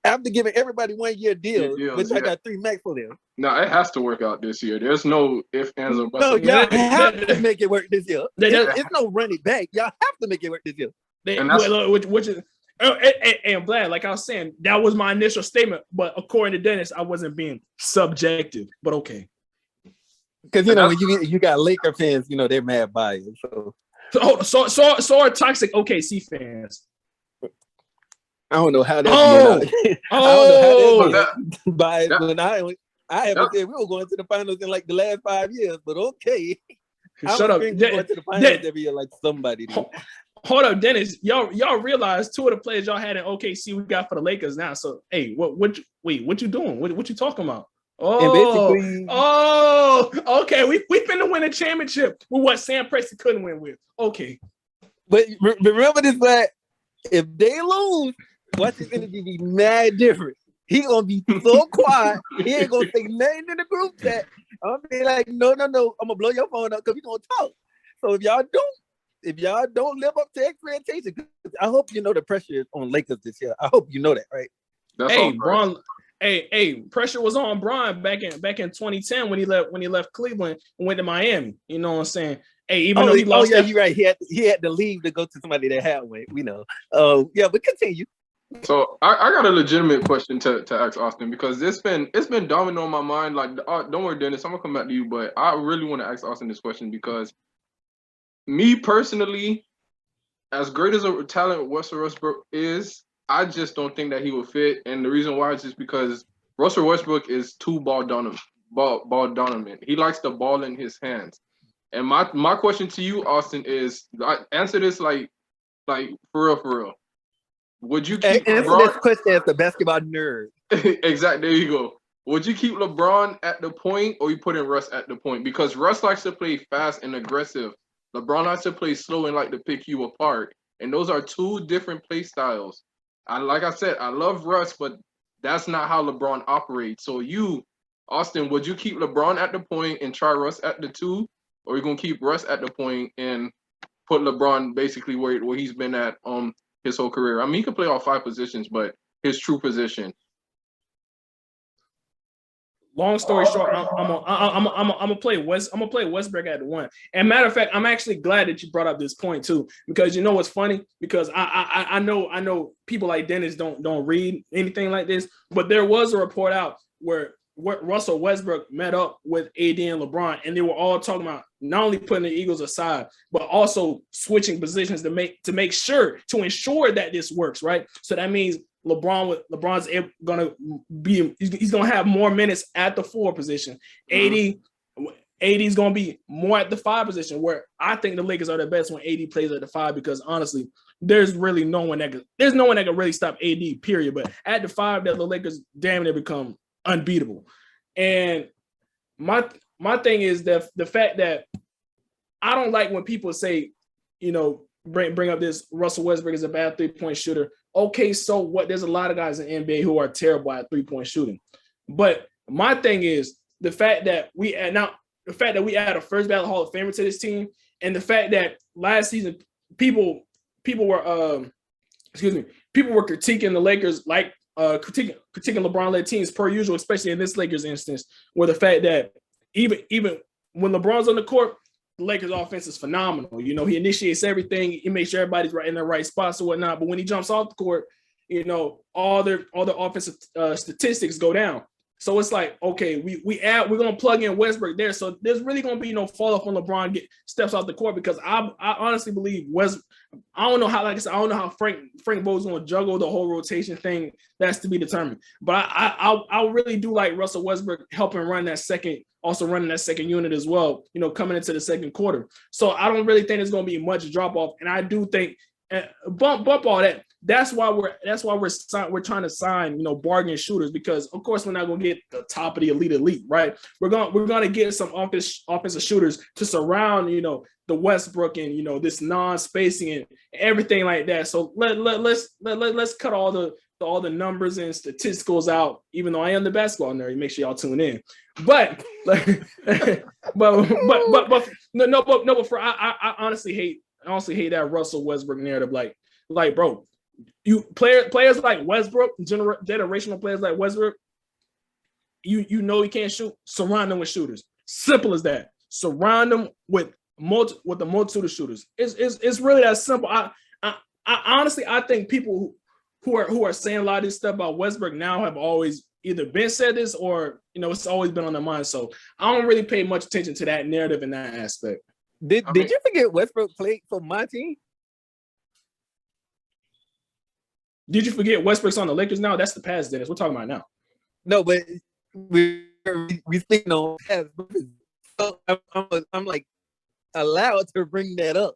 after giving everybody 1-year deals, but I got 3 max for them. No, it has to work out this year. There's no ifs, ands, or buts. No, y'all have to make it work this year. It's no run it back. Y'all have to make it work this year. Which is, and Vlad, like I was saying, that was my initial statement. But according to Dennis, I wasn't being subjective. But okay, because when you got Laker fans, they're mad biased. So are toxic OKC fans. I don't know how that. I don't know how that biased. When I haven't said we were going to the finals in like the last 5 years, but okay. Shut up. Going to the finals every year like somebody. Hold up, Dennis. Y'all realize 2 of the players y'all had in OKC we got for the Lakers now. So hey, what you doing? What you talking about? Oh, okay. We finna win a championship with what Sam Presti couldn't win with. Okay. But remember this, like, if they lose, watch his energy be mad different. He gonna be so quiet. He ain't gonna say nothing in the group chat. I'm gonna be like, no. I'm gonna blow your phone up because we gonna talk. So if y'all don't live up to expectations, I hope you know the pressure is on Lakers this year. I hope you know that, right? That's Hey, all. Bron. Hey, pressure was on Bron back in 2010 when he left Cleveland and went to Miami. You know what I'm saying? Hey, even though he lost, you're right. He had to leave to go to somebody that had one. We know. Yeah, but continue. So I got a legitimate question to ask Austin because it's been dominant on my mind. Like, don't worry, Dennis, I'm gonna come back to you, but I really want to ask Austin this question because me personally, as great as a talent Russell Westbrook is, I just don't think that he will fit. And the reason why is just because Russell Westbrook is too ball dominant. He likes the ball in his hands. And my question to you, Austin, is answer this like for real. Would you keep answer this question as the basketball nerd? Exactly. There you go. Would you keep LeBron at the point or you put in Russ at the point? Because Russ likes to play fast and aggressive. LeBron likes to play slow and like to pick you apart. And those are two different play styles. Like I said, I love Russ, but that's not how LeBron operates. So you, Austin, would you keep LeBron at the point and try Russ at the two? Or are you gonna keep Russ at the point and put LeBron basically where he's been at his whole career? I mean, he can play all five positions, but his true position. long story short, I'm gonna play Westbrook at the one. And matter of fact, I'm actually glad that you brought up this point too, because you know what's funny? Because I know people like Dennis don't read anything like this, but there was a report out where Russell Westbrook met up with AD and LeBron, and they were all talking about not only putting the Eagles aside, but also switching positions to ensure that this works, right? So that means LeBron's gonna be he's gonna have more minutes at the 4 position. Mm-hmm. AD is gonna be more at the 5 position, where I think the Lakers are the best when AD plays at the 5, because honestly, there's no one that can really stop AD, period. But at the 5, that the Lakers damn near become unbeatable. And my thing is that the fact that I don't like when people say, you know, bring up this Russell Westbrook is a bad 3-point shooter. Okay, so what? There's a lot of guys in the NBA who are terrible at 3-point shooting. But my thing is the fact that we add a first ballot Hall of Famer to this team, and the fact that last season people were critiquing the Lakers, like critiquing LeBron-led teams per usual, especially in this Lakers instance, where the fact that even when LeBron's on the court, the Lakers offense is phenomenal. You know, he initiates everything. He makes sure everybody's right in the right spots or whatnot. But when he jumps off the court, you know, all the offensive statistics go down. So it's like, okay, we're gonna plug in Westbrook there. So there's really gonna be no fall off when LeBron steps off the court, because I honestly believe I don't know how, like I said, I don't know how Frank Vogel's gonna juggle the whole rotation thing. That's to be determined. But I really do like Russell Westbrook helping running that second unit as well, you know, coming into the second quarter. So I don't really think there's gonna be much drop off. And I do think bump all that. That's why we're trying to sign, you know, bargain shooters, because of course we're not gonna get the top of the elite, right? We're gonna get some offensive shooters to surround, you know, the Westbrook and, you know, this non-spacing and everything like that. So let's cut all the numbers and statisticals out. Even though I am the basketball nerd, make sure y'all tune in. But I honestly hate that Russell Westbrook narrative. Like, bro, you players like Westbrook, generational players like Westbrook, you know he can't shoot. Surround them with shooters. Simple as that. Surround them with a multitude of shooters. It's really that simple. I honestly, I think people who are saying a lot of this stuff about Westbrook now have always either been said this, or, you know, it's always been on their mind. So I don't really pay much attention to that narrative in that aspect. Did you forget Westbrook played for my team? Did you forget Westbrook's on the Lakers now? That's the past, Dennis. We're talking about now. No, but we speaking on past. So I'm like allowed to bring that up.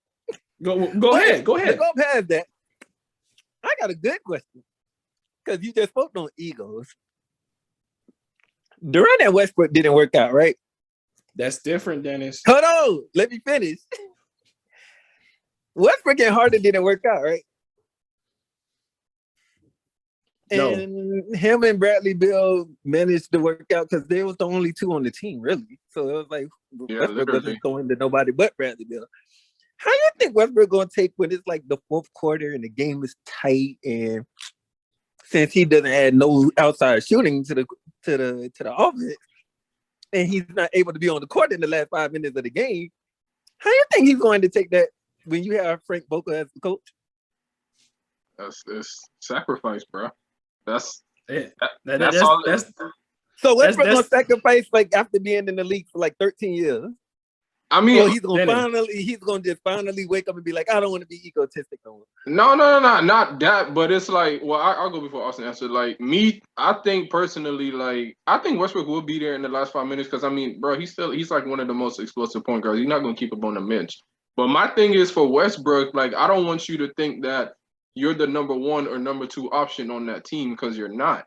Go ahead. Go ahead. Go past that. I got a good question, because you just spoke on egos. During that Westbrook didn't work out, right? That's different, Dennis. Hold on, let me finish. Westbrook and Harden didn't work out, right? No. And him and Bradley Beal managed to work out because they was the only two on the team, really. So it was like Westbrook wasn't throwing to nobody but Bradley Beal. How you think Westbrook gonna take when it's like the fourth quarter and the game is tight, and since he doesn't have no outside shooting to the offense, and he's not able to be on the court in the last 5 minutes of the game, how you think he's going to take that when you have Frank Vogel as the coach? That's sacrifice, bro. That's all. So Westbrook gonna sacrifice like after being in the league for like 13 years. I mean, he's gonna just finally wake up and be like, I don't want to be egotistic no more. No, not that. But it's like, well, I'll go before Austin answered. Like me, I think personally, like I think Westbrook will be there in the last 5 minutes because I mean, bro, he's like one of the most explosive point guards. He's not gonna keep up on the bench. But my thing is for Westbrook, like I don't want you to think that you're the number 1 or number 2 option on that team because you're not.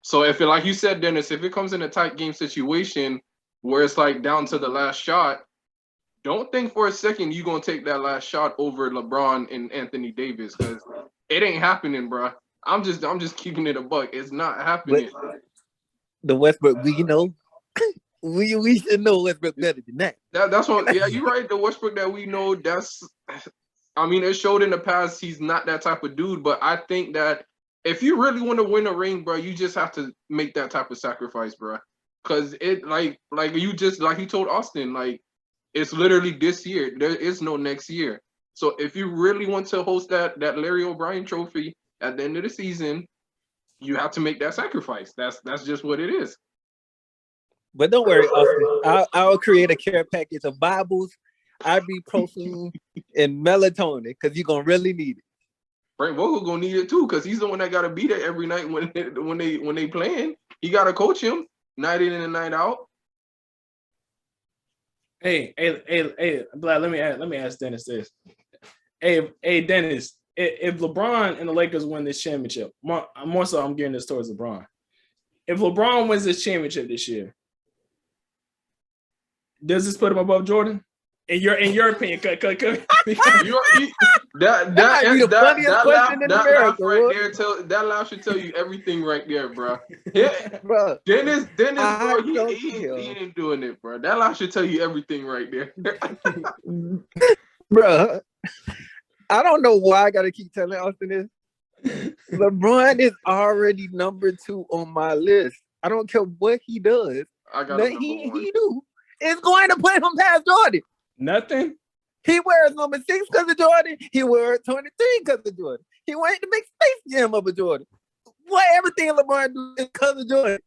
So if it, like you said, Dennis, if it comes in a tight game situation where it's like down to the last shot, don't think for a second you're going to take that last shot over LeBron and Anthony Davis because it ain't happening, bro. I'm just keeping it a buck. It's not happening. But the Westbrook, we know. we should know Westbrook better than that. That's what, yeah, you're right. The Westbrook that we know, I mean, it showed in the past he's not that type of dude, but I think that if you really want to win a ring, bro, you just have to make that type of sacrifice, bro. Because it, like you just, like he told Austin, like, it's literally this year. There is no next year. So if you really want to host that Larry O'Brien trophy at the end of the season, you have to make that sacrifice. That's just what it is. But don't worry, Austin. I'll create a care package of Bibles, ibuprofen, and melatonin because you're gonna really need it. Frank Vogel gonna need it too because he's the one that gotta be there every night when they playing. He gotta coach him night in and night out. Hey, Vlad, let me ask Dennis this. Hey, Dennis, if LeBron and the Lakers win this championship, more so I'm gearing this towards LeBron. If LeBron wins this championship this year, does this put him above Jordan? In your opinion, that laugh should tell you everything right there, bro. Bro, Dennis, bro, he ain't doing it, bro. That laugh should tell you everything right there, bro. I don't know why I gotta keep telling Austin this. LeBron is already number 2 on my list. I don't care what he does. I got he do. It's going to put him past Jordan. Nothing. He wears number 6 because of Jordan. He wears 23 because of Jordan. He went to make Space Jam of a Jordan. What everything LeBron do is because of Jordan.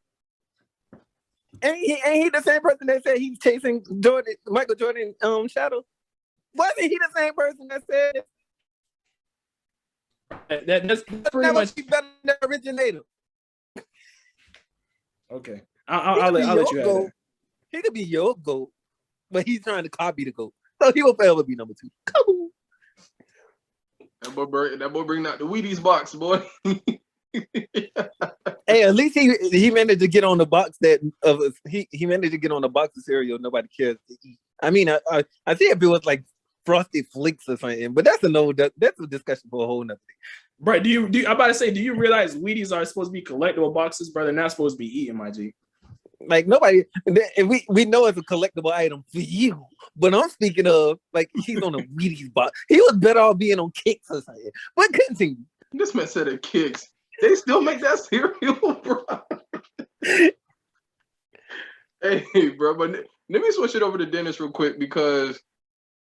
And he the same person that said he's chasing Michael Jordan shadow? Wasn't he the same person that said that's pretty much better than the originator? Okay. I'll let you have that. He could be your GOAT, but he's trying to copy the GOAT. So he will forever be number 2. Come on. That boy bring out the Wheaties box, boy. Hey, at least he managed to get on the box he managed to get on the box of cereal nobody cares to eat. I mean, I see if it was like Frosted Flakes or something, but that's a discussion for a whole nother thing. Bro, I'm about to say, do you realize Wheaties are supposed to be collectible boxes, bro? They're not supposed to be eaten, my G. Like nobody, we know it's a collectible item for you, but I'm speaking of like he's on a Wheaties box. He was better off being on Kicks or something. But continue. This man said it Kicks. They still make that cereal, bro. Hey, bro, but let me switch it over to Dennis real quick because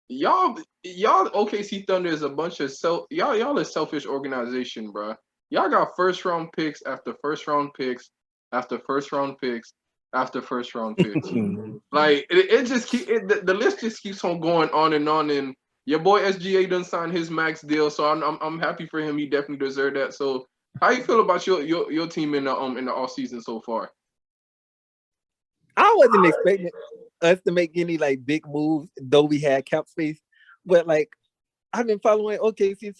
y'all OKC Thunder is a bunch of y'all a selfish organization, bro. Y'all got first round picks after first round picks after first round picks after first round picks. Like it just the list just keeps on going on, and your boy SGA done signed his max deal, so I'm happy for him. He definitely deserved that. So how you feel about your team in the off season so far? I wasn't expecting us to make any like big moves, though we had cap space. But like I've been following OKC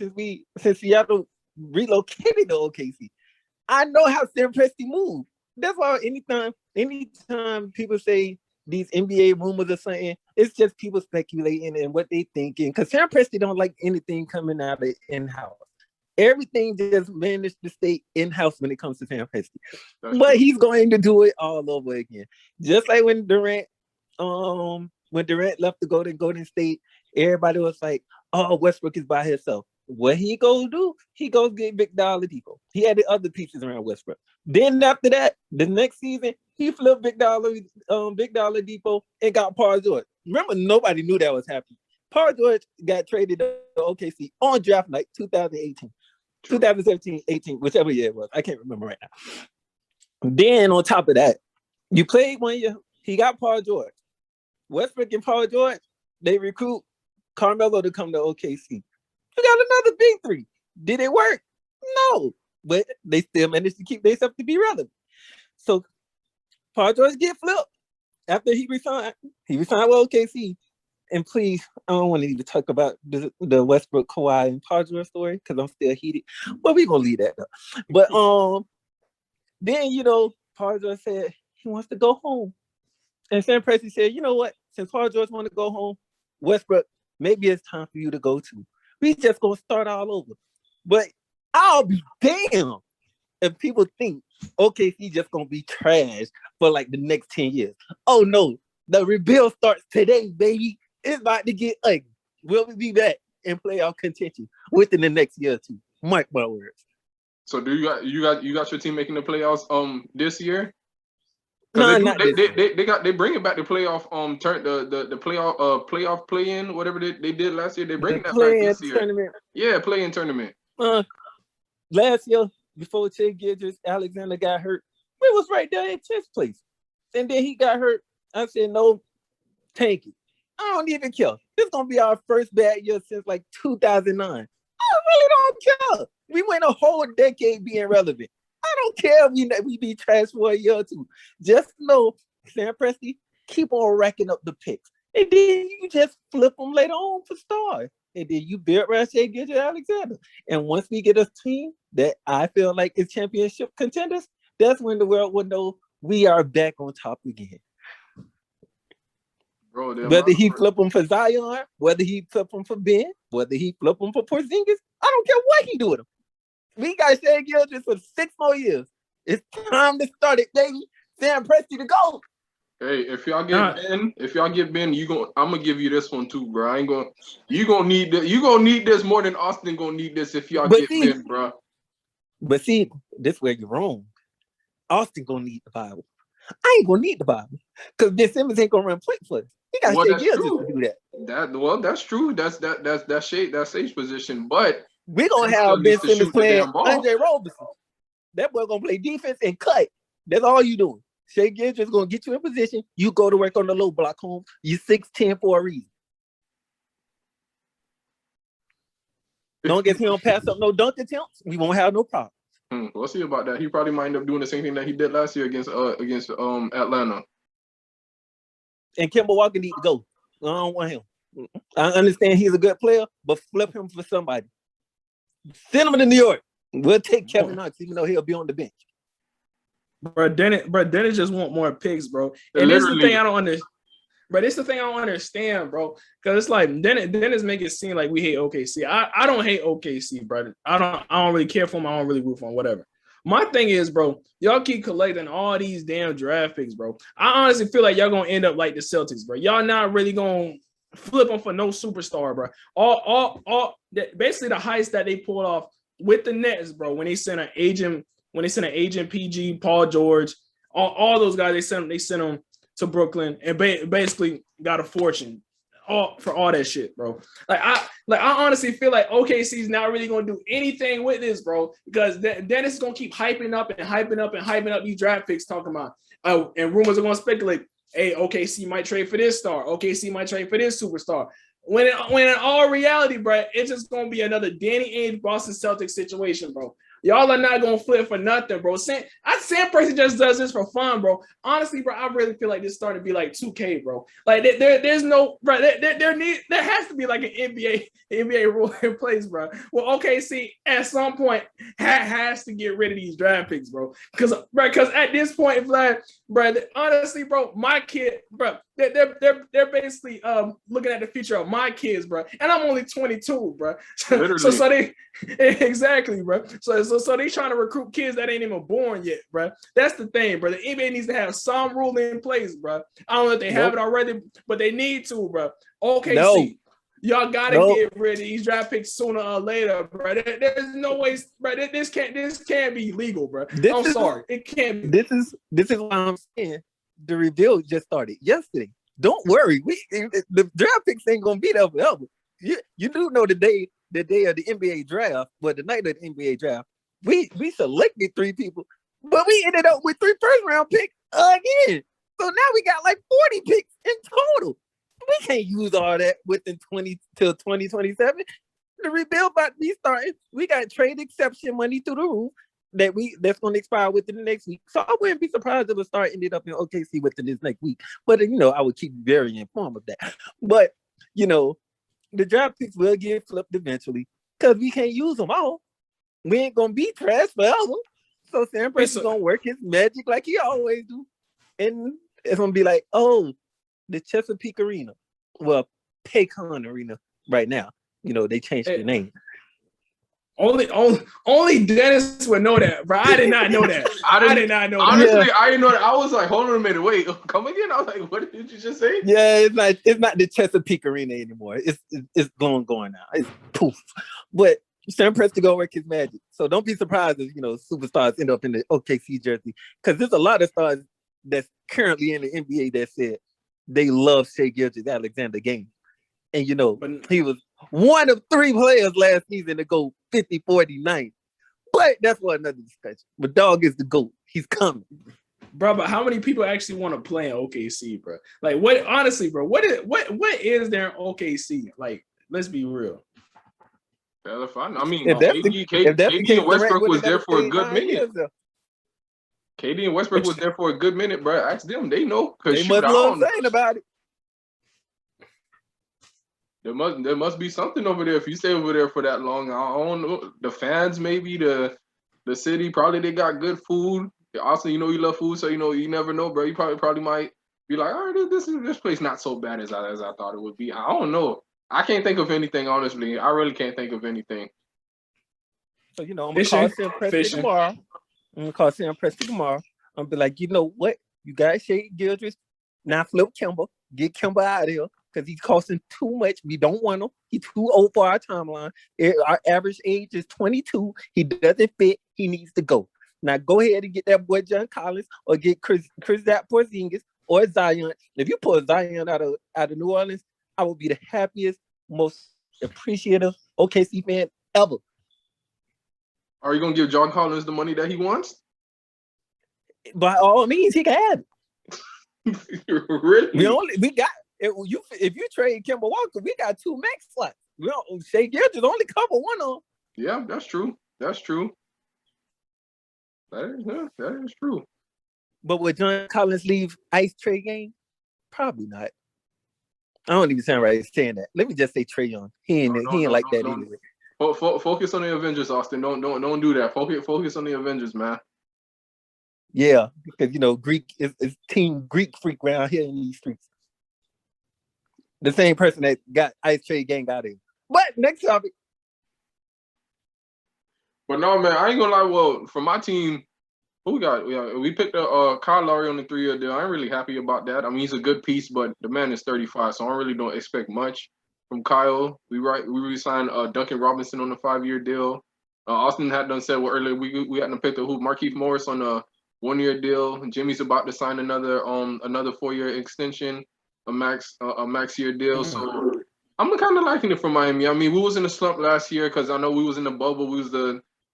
since Seattle relocated to OKC. I know how Sam Presti moves. That's why anytime people say these NBA rumors or something. It's just people speculating and what they thinking. Because Sam Presti don't like anything coming out of in-house. Everything just managed to stay in-house when it comes to Sam Presti. But he's going to do it all over again. Just like when Durant left to go to Golden State, everybody was like, oh, Westbrook is by himself. What he goes do? He goes get Big Dollar Depot. He had the other pieces around Westbrook. Then after that, the next season, he flipped Big Dollar Depot and got Paul George. Remember, nobody knew that was happening. Paul George got traded to OKC on draft night 2018. 2017, 18, whichever year it was. I can't remember right now. Then on top of that, you played 1 year. He got Paul George. Westbrook and Paul George, they recruit Carmelo to come to OKC. You got another big three. Did it work? No. But they still managed to keep themselves to be relevant. So Paul George get flipped after he resigned. He resigned with OKC. And please, I don't want to even talk about the Westbrook, Kawhi, and Paul George story because I'm still heated. But we're gonna leave that though. But then Paul George said he wants to go home. And Sam Presti said, you know what? Since Paul George want to go home, Westbrook, maybe it's time for you to go too. We just gonna start all over. But I'll be damned if people think OKC just gonna be trash for like the next 10 years. Oh no, the rebuild starts today, baby. It's about to get ugly. We'll be back in playoff contention within the next year or two. Mark my words. So do you got your team making the playoffs this year? No, they bringing back the playoff the playoff play-in, whatever they did last year. They bringing that back this year. Tournament. Yeah, play-in tournament. Last year before Shai Gilgeous-Alexander got hurt, we was right there in 10th place, and then he got hurt. I said no, tank it. I don't even care. This is gonna be our first bad year since like 2009. I really don't care. We went a whole decade being relevant. I don't care if we be trash for a year or two. Just know, Sam Presti, keep on racking up the picks. And then you just flip them later on for stars. And then you build around Shai Gilgeous-Alexander. And once we get a team that I feel like is championship contenders, that's when the world will know we are back on top again. Bro, whether he flip them for Zion, whether he flip them for Ben, whether he flip them for Porzingis, I don't care what he do with them. We got Shai Gilgeous for 6 more years. It's time to start it, baby. Sam Presti to go. Hey, if y'all get Ben, I'm gonna give you this one too, bro. You gonna need this more than Austin gonna need this if y'all get Ben, bro. But see, this where you're wrong. Austin gonna need the Bible. I ain't gonna need the Bible because Ben Simmons ain't gonna run point for us. He got Shai Gilgeous to do that. That's true. That's Shai's position, but we're gonna have Ben Simmons playing Andre Roberson. That boy gonna play defense and cut. That's all you doing. Shai Gilgeous is gonna get you in position. You go to work on the low block home. You 6'10" for a reason. Don't get him pass up no dunk attempts. We won't have no problem. We'll see about that. He probably might end up doing the same thing that he did last year against Atlanta. And Kemba Walker need to go. I don't want him. I understand he's a good player, but flip him for somebody. Send him to New York. We'll take Kevin Knox, even though he'll be on the bench. Bro, Dennis just want more picks, bro. And this is the thing I don't understand. But it's the thing I don't understand, bro. Because it's like Dennis make it seem like we hate OKC. I don't hate OKC, brother. I don't really care for them. I don't really root for them, whatever. My thing is, bro, y'all keep collecting all these damn draft picks, bro. I honestly feel like y'all gonna end up like the Celtics, bro. Y'all not really gonna flip them for no superstar, bro. Basically the heist that they pulled off with the Nets, bro, when they sent an agent PG, Paul George, all those guys, they sent them to Brooklyn and basically got a fortune for all that shit, bro. I honestly feel like OKC's not really gonna do anything with this, bro, because Dennis is gonna keep hyping up these draft picks, talking about and rumors are gonna speculate. Hey, OKC might trade for this star. OKC might trade for this superstar. When in all reality, bro, it's just gonna be another Danny Ainge Boston Celtics situation, bro. Y'all are not gonna flip for nothing, bro. Sam Presti just does this for fun, bro. Honestly, bro, I really feel like this starting to be like 2K, bro. Like there's no, bro. There has to be like an NBA rule in place, bro. Well, OKC at some point has to get rid of these draft picks, bro. Because at this point, Vlad, bro, honestly, bro, my kid, bro, they're basically looking at the future of my kids, bro. And I'm only 22, bro. So they exactly, bro. So they trying to recruit kids that ain't even born yet, bro. That's the thing, bro. The NBA needs to have some rule in place, bro. I don't know if they have it already, but they need to, bro. OKC, y'all gotta get rid of these draft picks sooner or later, bro. There's no way, bro. This can't be legal, bro. I'm sorry, it can't be. This is why I'm saying the rebuild just started yesterday. Don't worry, the draft picks ain't gonna be there forever. You do know the day of the NBA draft, but the night of the NBA draft, we selected 3 people, but we ended up with 3 first-round picks again. So now we got like 40 picks in total. We can't use all that within 2027. The rebuild about to be starting. We got trade exception money through the roof that's going to expire within the next week. So I wouldn't be surprised if the start ended up in OKC within this next week. But I would keep very informed of that. But the draft picks will get flipped eventually because we can't use them all. We ain't gonna be trash forever. So Sam Presti's gonna work his magic like he always do, and it's gonna be like, oh, the Chesapeake Arena, well, Paycon Arena right now. They changed the name. Only Dennis would know that, bro. I did not know that. I did not know honestly, that. Honestly, I didn't know that. I was like, hold on a minute, wait, come again? I was like, what did you just say? Yeah, it's not the Chesapeake Arena anymore. It's going now. It's poof. But Sam Presti gonna work his magic. So don't be surprised if superstars end up in the OKC jersey. Because there's a lot of stars that's currently in the NBA that said they love Shai Gilgeous-Alexander game. And he was one of 3 players last season to go 50, 40, 90. But that's for another discussion. But dog is the GOAT. He's coming. Bro, but how many people actually want to play in OKC, bro? Like, what? Honestly, bro, what is there in OKC? Like, let's be real. I mean, KD and Westbrook was there for a good minute. KD and Westbrook was there for a good minute, bro. Ask them; they know. They must love saying about it. There must be something over there if you stay over there for that long. I don't know. The fans, maybe the city, probably they got good food. Also, you love food, so you never know, bro. You probably might be like, all right, this place not so bad as I thought it would be. I don't know. I can't think of anything, honestly. I really can't think of anything. So I'm gonna call Sam Presti tomorrow. I'm gonna be like, you know what? You got Shai Gilgeous. Now flip Kemba. Get Kemba out of here. Because he's costing too much. We don't want him. He's too old for our timeline. Our average age is 22. He doesn't fit. He needs to go. Now go ahead and get that boy John Collins or get Chris Porzingis or Zion. If you pull Zion out of New Orleans, I will be the happiest, most appreciative OKC fan ever. Are you gonna give John Collins the money that he wants? By all means, he can have it. Really? We got. If you trade Kemba Walker, we got 2 max slots. Shai Gilgeous only cover one on. Yeah, that's true. That is true. But would John Collins leave ice Trae game? Probably not. I don't even sound right saying that. Let me just say Trae Young. He ain't like that anyway. Focus on the Avengers, Austin. Don't do that. Focus on the Avengers, man. Yeah, because Greek is team Greek freak around here in these streets. The same person that got Ice Trae gang got him. But next topic. But no, man, I ain't gonna lie. Well, for my team, who we got? We picked Kyle Lowry on the 3-year deal. I'm really happy about that. I mean, he's a good piece, but the man is 35, so I really don't expect much from Kyle. We re-signed Duncan Robinson on the 5-year deal. Austin had done said earlier we had to pick the Markieff Morris on a 1-year deal. Jimmy's about to sign another 4-year extension. A max year deal. So I'm kind of liking it for Miami. I mean, we was in a slump last year because I know we was in the bubble. We was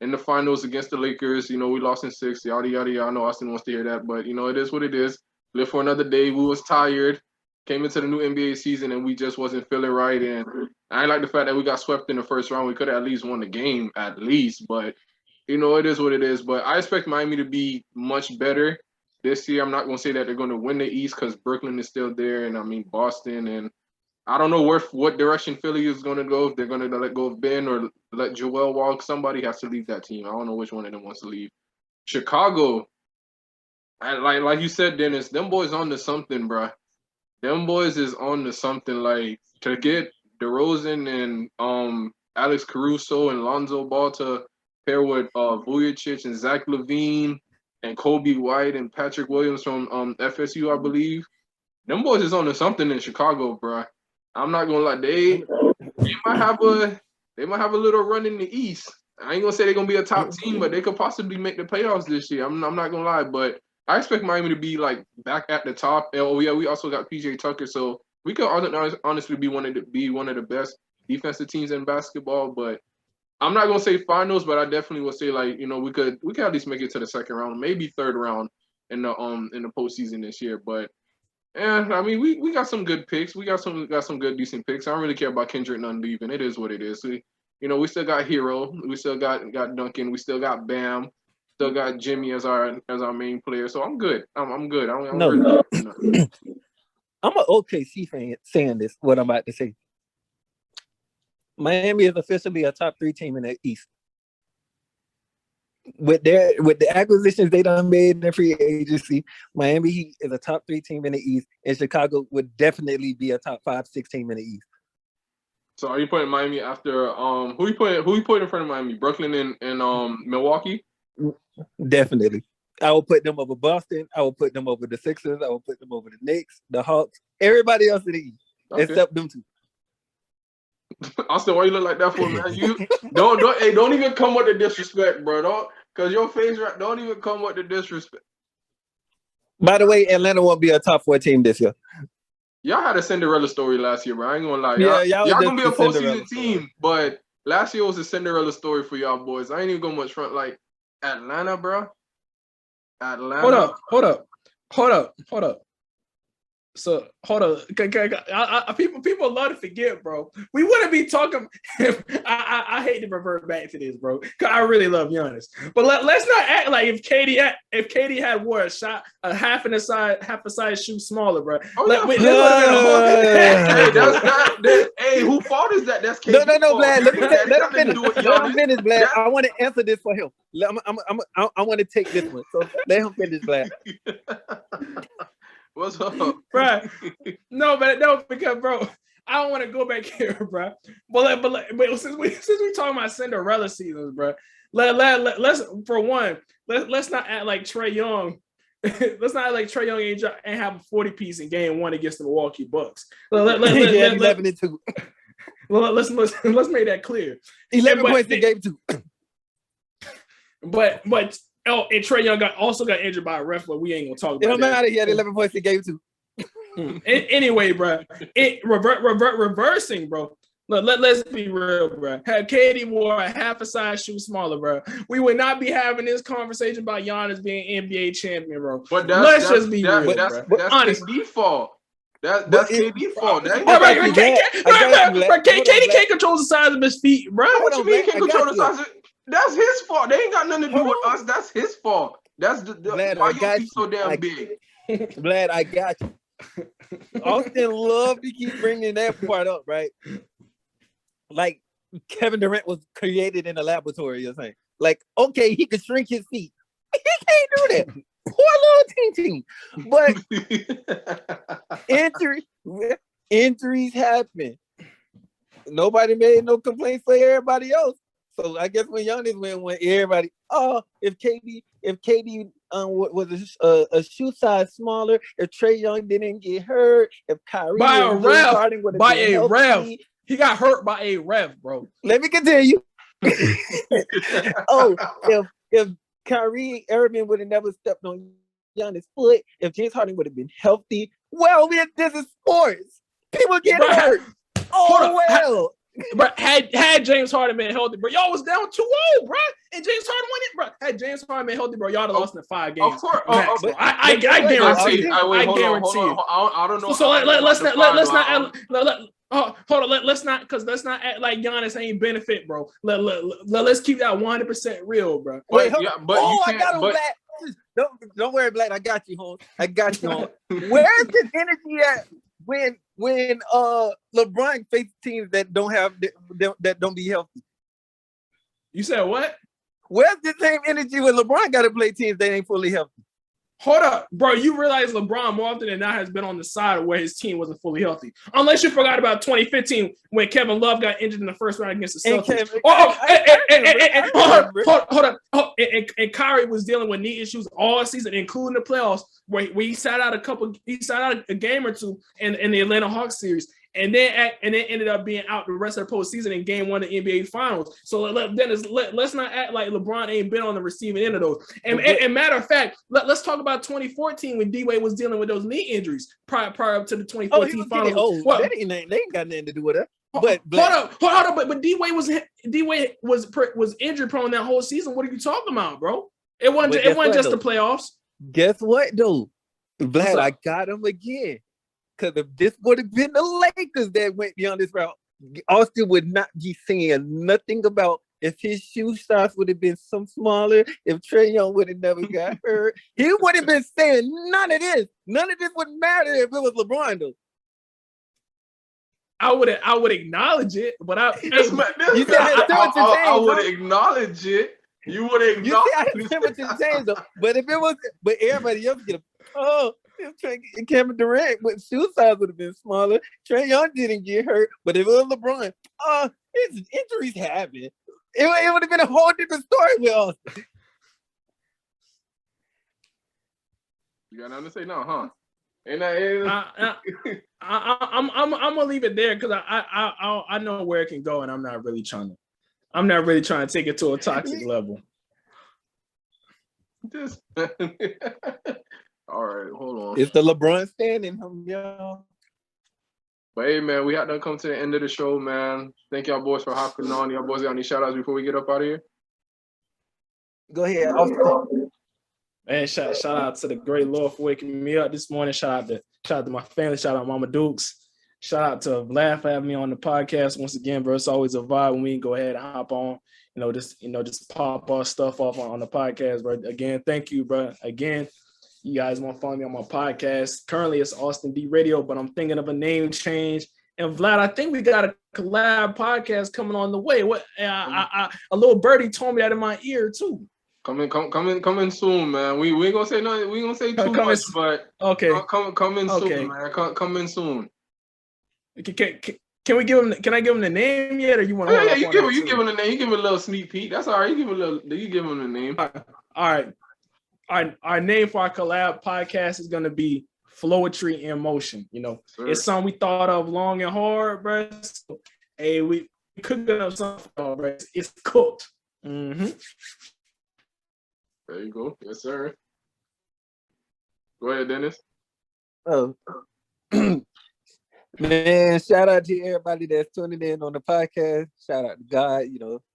in the finals against the Lakers. We lost in 6. Yada yada yada. I know Austin wants to hear that, but it is what it is. Live for another day. We was tired. Came into the new NBA season and we just wasn't feeling right. And I like the fact that we got swept in the first round. We could have at least won the game, but it is what it is. But I expect Miami to be much better this year. I'm not going to say that they're going to win the East because Brooklyn is still there, and I mean Boston, and I don't know what direction Philly is going to go. If they're going to let go of Ben or let Joel walk, somebody has to leave that team. I don't know which one of them wants to leave. Chicago, like you said, Dennis, them boys on to something, bro. Them boys is on to something. Like to get DeRozan and Alex Caruso and Lonzo Ball to pair with Vujacic and Zach LaVine and Kobe White and Patrick Williams from FSU, I believe. Them boys is on to something in Chicago, bro. I'm not gonna lie, they might have a little run in the East. I ain't gonna say they're gonna be a top team, but they could possibly make the playoffs this year. I'm not gonna lie, but I expect Miami to be like back at the top. Oh yeah, we also got PJ Tucker, so we could honestly be one of the best defensive teams in basketball. But I'm not gonna say finals, but I definitely will say like we could at least make it to the second round, maybe third round in the postseason this year. But yeah, I mean we got some good picks. We got some good decent picks. I don't really care about Kendrick Nunn leaving. It is what it is. We still got Hero. We still got Duncan. We still got Bam. Still got Jimmy as our main player. So I'm good. I'm good. I'm no. I'm an OKC fan saying this, what I'm about to say. Miami is officially a top 3 team in the East. With the acquisitions they done made in the free agency, Miami Heat is a top 3 team in the East, and Chicago would definitely be a top 5-6 team in the East. So are you putting Miami after who you putting in front of Miami? Brooklyn and Milwaukee? Definitely. I will put them over Boston. I will put them over the Sixers. I will put them over the Knicks, the Hawks, everybody else in the East, except them 2. Austin, why you look like that for, man? You don't even come with the disrespect, bro. Cause your face right. Don't even come with the disrespect. By the way, Atlanta won't be a top 4 team this year. Y'all had a Cinderella story last year, bro. I ain't gonna lie. Yeah, y'all gonna be a postseason team, but last year was a Cinderella story for y'all boys. I ain't even going much front like Atlanta, bro. Atlanta. Hold up. So hold on. People love to forget, bro. We wouldn't be talking. I hate to revert back to this, bro, because I really love Giannis. But let's not act like if KD had wore a shot half a size shoe smaller, bro. Hey, who fault is that? That's KD. No, Vlad. Let him finish, Vlad. I want to answer this for him. I want to take this one. So let him finish, Vlad. What's up, bro? No, because bro, I don't want to go back here, bro. But since we talking about Cinderella seasons, bro, let's not act like Trae Young. Let's not act like Trae Young ain't have a 40-piece in game 1 against the Milwaukee Bucks. Let's make that clear. 11 points in game 2. But and Trae Young also got injured by a ref, but we ain't gonna talk about that. It don't matter. He had 11 points in game 2. Anyway, bro, reversing, bro. Let's be real, bro. Had KD wore a half a size shoe smaller, bro, we would not be having this conversation about Giannis being NBA champion, bro. But let's just be real, that's honestly. KD fault. That's KD fault. KD can't control the size of his feet, bro. What you mean he can't control the size of? That's his fault. They ain't got nothing to do with us. That's his fault. That's Vlad, why your feet so damn big. Vlad, I got you. Austin love to keep bringing that part up, right? Like Kevin Durant was created in a laboratory or something. Like, okay, he could shrink his feet. He can't do that. Poor little But injuries happen. Nobody made no complaints for everybody else. So I guess when Giannis went, when everybody, if KD was a shoe size smaller, if Trae Young didn't get hurt, if Kyrie by a ref, he got hurt by a ref, bro. Let me continue. If Kyrie Irving would have never stepped on Giannis' foot, if James Harden would have been healthy, this is sports. People get hurt. Well. But had James Harden been healthy, bro, y'all was down 2-0, bro. Hey, James Harden won it, bro. Hey, James Harden been healthy, bro. Y'all have lost in 5 games. Of course, Max, bro. I guarantee. guarantee. Wait, I hold guarantee. on. I don't know. So let's not hold on. Let's not act like Giannis ain't benefit, bro. Let's keep that 100% real, bro. Wait, But, yeah, but you I can't. got him, But Black. Don't worry, Black. I got you, home. I got you, home. Where's the energy at when LeBron faces teams that don't be healthy? You said what? Where's the same energy when LeBron got to play teams that ain't fully healthy? Hold up, bro. You realize LeBron more often than not has been on the side where his team wasn't fully healthy. Unless you forgot about 2015 when Kevin Love got injured in the first round against the Celtics. Hold up. And Kyrie was dealing with knee issues all season, including the playoffs, where he sat out a game or two in the Atlanta Hawks series. And then ended up being out the rest of the postseason in Game 1 of the NBA Finals. So let's not act like LeBron ain't been on the receiving end of those. And matter of fact, let's talk about 2014 when D-Wade was dealing with those knee injuries prior up to the 2014 Finals. Well, they ain't got nothing to do with it. But hold up. But D-Wade was injury prone that whole season. What are you talking about, bro? It wasn't just the playoffs. Guess what, though? Vlad, I got him again. Because if this would have been the Lakers that went beyond this route, Austin would not be saying nothing about if his shoe size would have been some smaller, if Trae Young would have never got hurt. He would have been saying none of this. None of this would matter if it was LeBron, though. I would acknowledge it, but I would acknowledge it. You would acknowledge it. But if it was, but everybody else get Kevin Durant with shoe size would have been smaller. Trae Young didn't get hurt, but if it was LeBron, his injuries happen. It would have been a whole different story with Austin. You got nothing to say now, huh? I'm gonna leave it there because I know where it can go, and I'm not really trying to take it to a toxic level. Just all right, hold on. It's the LeBron standing him, y'all. But hey, man, we had to come to the end of the show, man. Thank y'all boys for hopping on. Y'all boys got any shout outs before we get up out of here? Go ahead. Man, shout out to the great Lord for waking me up this morning. Shout out to my family. Shout out Mama Dukes. Shout out to Vlad for having me on the podcast once again, bro. It's always a vibe when we go ahead and hop on. Just pop our stuff off on the podcast, bro. Again, thank you, bro. Again, you guys want to follow me on my podcast. Currently, it's Austin D Radio, but I'm thinking of a name change. And Vlad, I think we got a collab podcast coming on the way. A little birdie told me that in my ear too. Coming soon, man. We ain't gonna say nothing. We ain't gonna say too much, but okay. Coming soon, man. Coming soon. Can we give him? Can I give him the name yet, or you want to? Yeah, you give him the name. You give him a little sneak peek. That's all right. You give him the name. All right. Our name for our collab podcast is gonna be Flowetry in Motion. It's something we thought of long and hard, bro. So, hey, we cooked up something, bro. It's cooked. Mm-hmm. There you go. Yes, sir. Go ahead, Dennis. Oh. Man, shout out to everybody that's tuning in on the podcast. Shout out to God,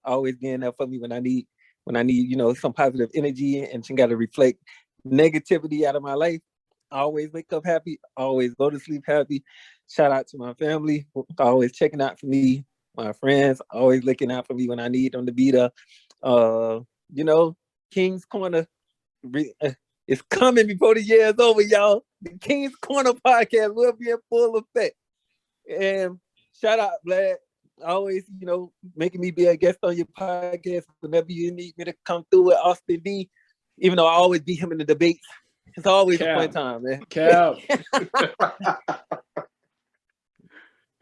always being there for me when I need, some positive energy and got to reflect negativity out of my life. I always wake up happy, always go to sleep happy. Shout out to my family, always checking out for me. My friends, always looking out for me when I need them to be there. King's Corner is coming before the year is over, y'all. The King's Corner podcast will be in full effect. And shout out, Vlad. Always, making me be a guest on your podcast whenever you need me to come through with Austin D. Even though I always beat him in the debates. It's always a fun time, man. Cap.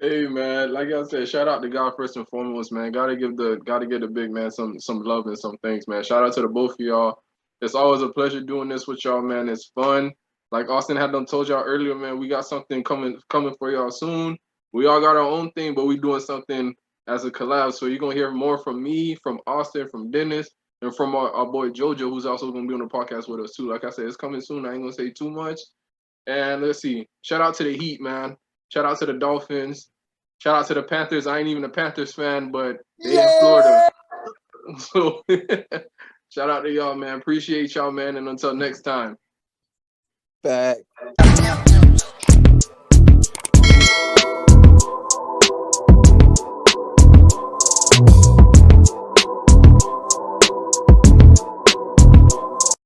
Hey, man, like I said, shout out to God first and foremost, man. Gotta give the big man some love and some thanks, man. Shout out to the both of y'all. It's always a pleasure doing this with y'all, man. It's fun. Like Austin had done told y'all earlier, man, we got something coming for y'all soon. We all got our own thing, but we doing something as a collab. So you're gonna hear more from me, from Austin, from Dennis, and from our boy Jojo, who's also gonna be on the podcast with us too. Like I said, it's coming soon. I ain't gonna say too much. And let's see. Shout out to the Heat, man. Shout out to the Dolphins. Shout out to the Panthers. I ain't even a Panthers fan, but they in Florida. So shout out to y'all, man. Appreciate y'all, man. And until next time. Fact.